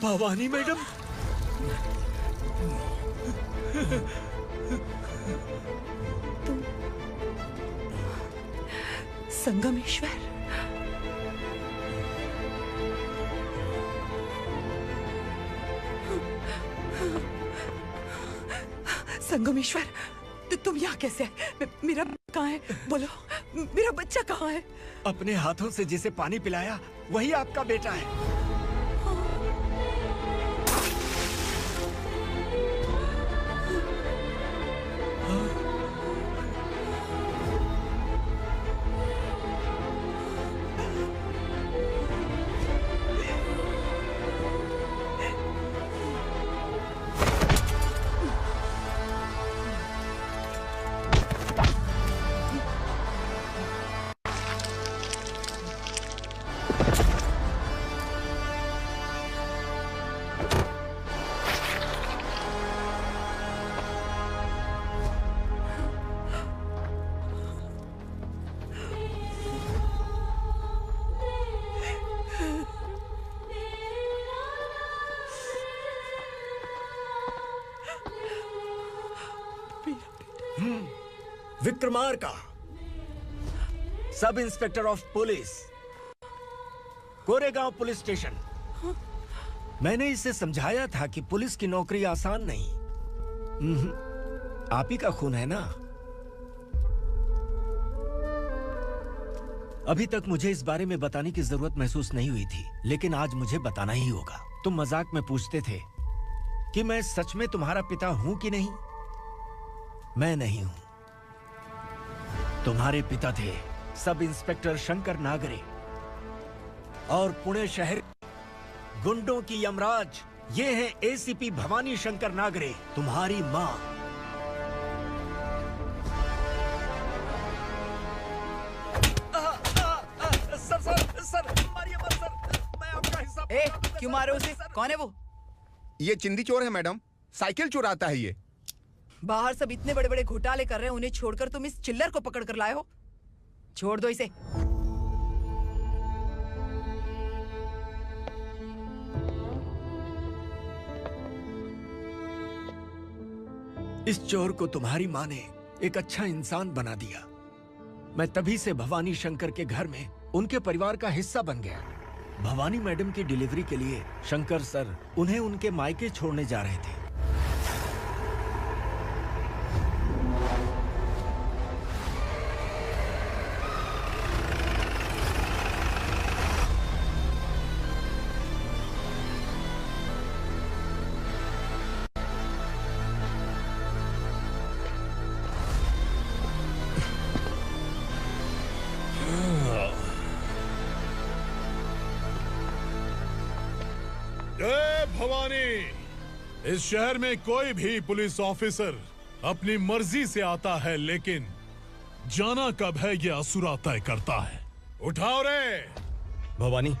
भवानी मैडम। संगमेश्वर, संगमेश्वर, तुम यहाँ कैसे आए? मेरा कहाँ है? बोलो, मेरा बच्चा कहाँ है? अपने हाथों से जिसे पानी पिलाया वही आपका बेटा है। Vikramarka, sub inspector of police, Koregaon police station. मैंने इसे समझाया था कि पुलिस की नौकरी आसान नहीं। आप ही का खून है ना। अभी तक मुझे इस बारे में बताने की जरूरत महसूस नहीं हुई थी, लेकिन आज मुझे बताना ही होगा। तुम मजाक में पूछते थे कि मैं सच में तुम्हारा पिता हूं कि नहीं। मैं नहीं हूं। तुम्हारे पिता थे सब इंस्पेक्टर शंकर नागरे, और पुणे शहर गुंडों की यमराज ये है एसीपी भवानी शंकर नागरे, तुम्हारी मां। सर, मारिए मत सर, मैं आपका हिस्सा। क्यों मारे उसे? कौन है वो? ये चिंदी चोर है मैडम, साइकिल चुराता है ये। बाहर सब इतने बड़े बड़े घोटाले कर रहे हैं, उन्हें छोड़कर तुम इस चिल्लर को पकड़ कर लाए हो। छोड़ दो इसे। इस चोर को तुम्हारी माँ ने एक अच्छा इंसान बना दिया। मैं तभी से भवानी शंकर के घर में उनके परिवार का हिस्सा बन गया। भवानी मैडम की डिलीवरी के लिए शंकर सर उन्हें उनके मायके छोड़ने जा रहे थे। इस शहर में कोई भी पुलिस ऑफिसर अपनी मर्जी से आता है, लेकिन जाना कब है ये असुरा तय करता है। उठाओ रे। भवानी,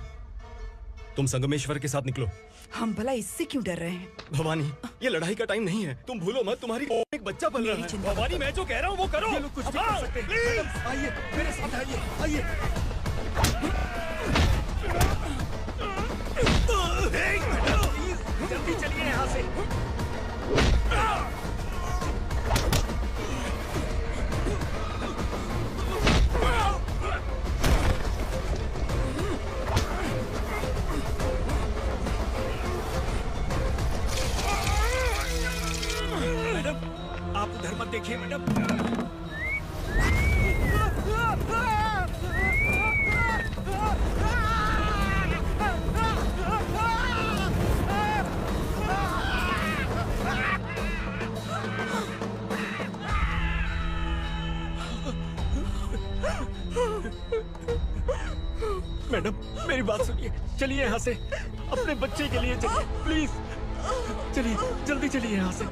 तुम संगमेश्वर के साथ निकलो। हम भला इससे क्यों डर रहे हैं? भवानी, ये लड़ाई का टाइम नहीं है। तुम भूलो मत, तुम्हारी एक बच्चा पल रहा है। भवानी, मैं जो कह रहा हूँ वो करो। ये लोग कुछ नहीं कर सकते। मैडम, आइए मेरे साथ आइए। जल्दी चलिए यहाँ से। मैडम, आप उधर मत देखिए मैडम। मैडम, मेरी बात सुनिए। चलिए यहाँ से, अपने बच्चे के लिए चलिए प्लीज। चलिए, जल्दी चलिए यहाँ से।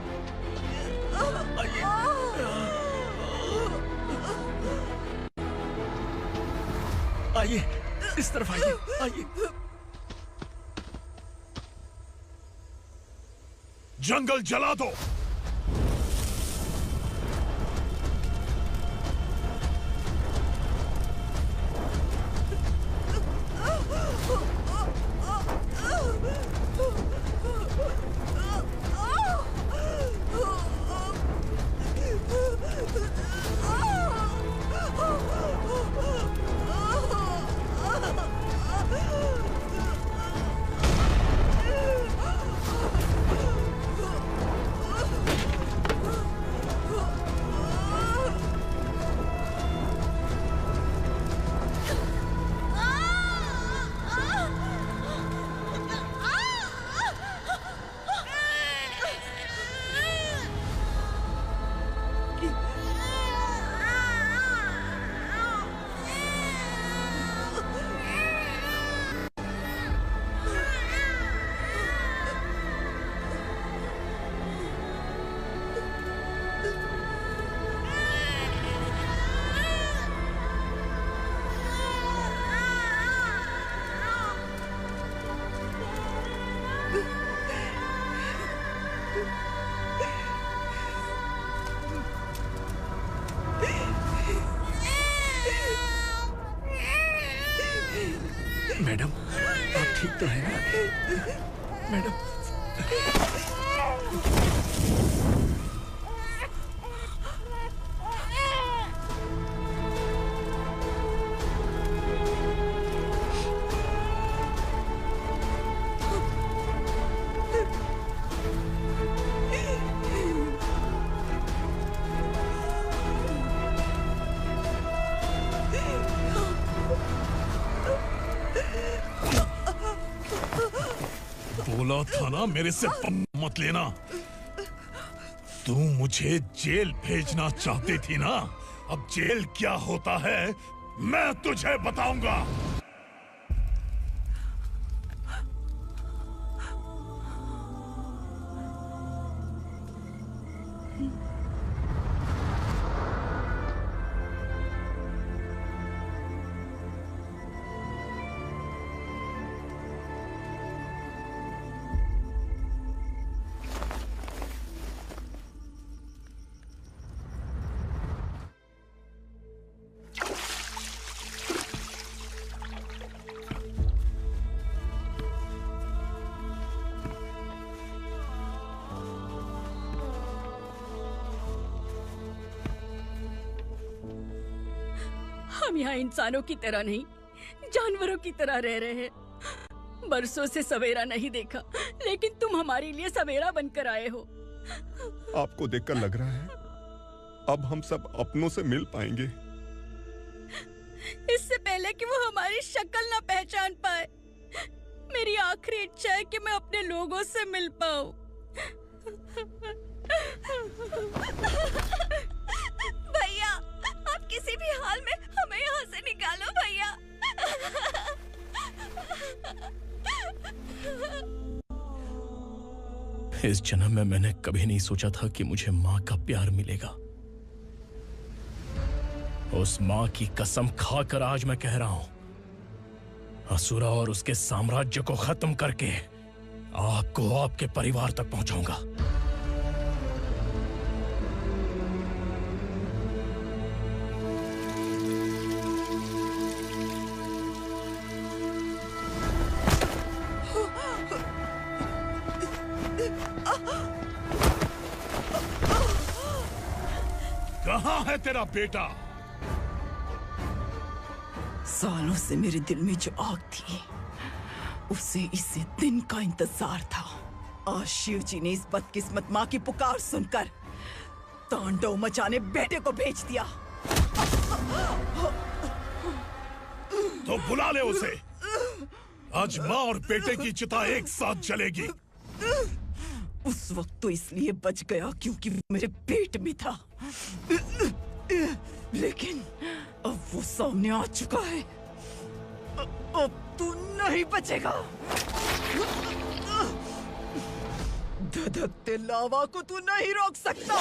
आइए, इस तरफ आइए। जंगल जला दो। मैडम, आप ठीक तो है ना? मैडम। बोला था ना मेरे से मत लेना। तू मुझे जेल भेजना चाहती थी ना? अब जेल क्या होता है मैं तुझे बताऊंगा। हम यहाँ इंसानों की तरह नहीं, जानवरों की तरह रह रहे हैं। बरसों से सवेरा नहीं देखा, लेकिन तुम हमारे लिए सवेरा बनकर आए हो। आपको देखकर लग रहा है अब हम सब अपनों से मिल पाएंगे। इससे पहले कि वो हमारी शक्ल ना पहचान पाए, मेरी आखिरी इच्छा है कि मैं अपने लोगों से मिल पाऊं। भैया, आप किसी भी हाल में हमें यहाँ से निकालो भैया। इस जन्म में मैंने कभी नहीं सोचा था कि मुझे माँ का प्यार मिलेगा। उस माँ की कसम खाकर आज मैं कह रहा हूं, असुरा और उसके साम्राज्य को खत्म करके आपको आपके परिवार तक पहुंचाऊंगा। कहाँ है तेरा बेटा? सालों से मेरे दिल में जो आग थी, उसे इसी दिन का इंतजार था। आज शिव जी ने इस बदकिस्मत माँ की पुकार सुनकर तांडव मचाने बेटे को भेज दिया। तो बुला ले उसे। आज माँ और बेटे की चिता एक साथ जलेगी। उस वक्त तो इसलिए बच गया क्योंकि वो मेरे पेट में था, लेकिन अब वो सामने आ चुका है। अब तू नहीं बचेगा। धधकते लावा को तू नहीं रोक सकता।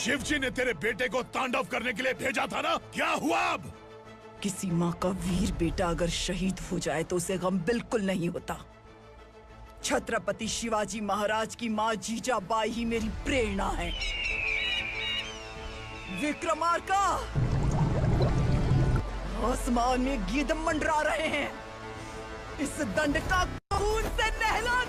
शिवजी ने तेरे बेटे को तांडव करने के लिए भेजा था ना, क्या हुआ अब? किसी माँ का वीर बेटा अगर शहीद हो जाए तो उसे गम बिल्कुल नहीं होता। छत्रपति शिवाजी महाराज की माँ जीजाबाई ही मेरी प्रेरणा है। विक्रमार्का, आसमान में गीत मंडरा रहे हैं। इस दंड का खून से नहला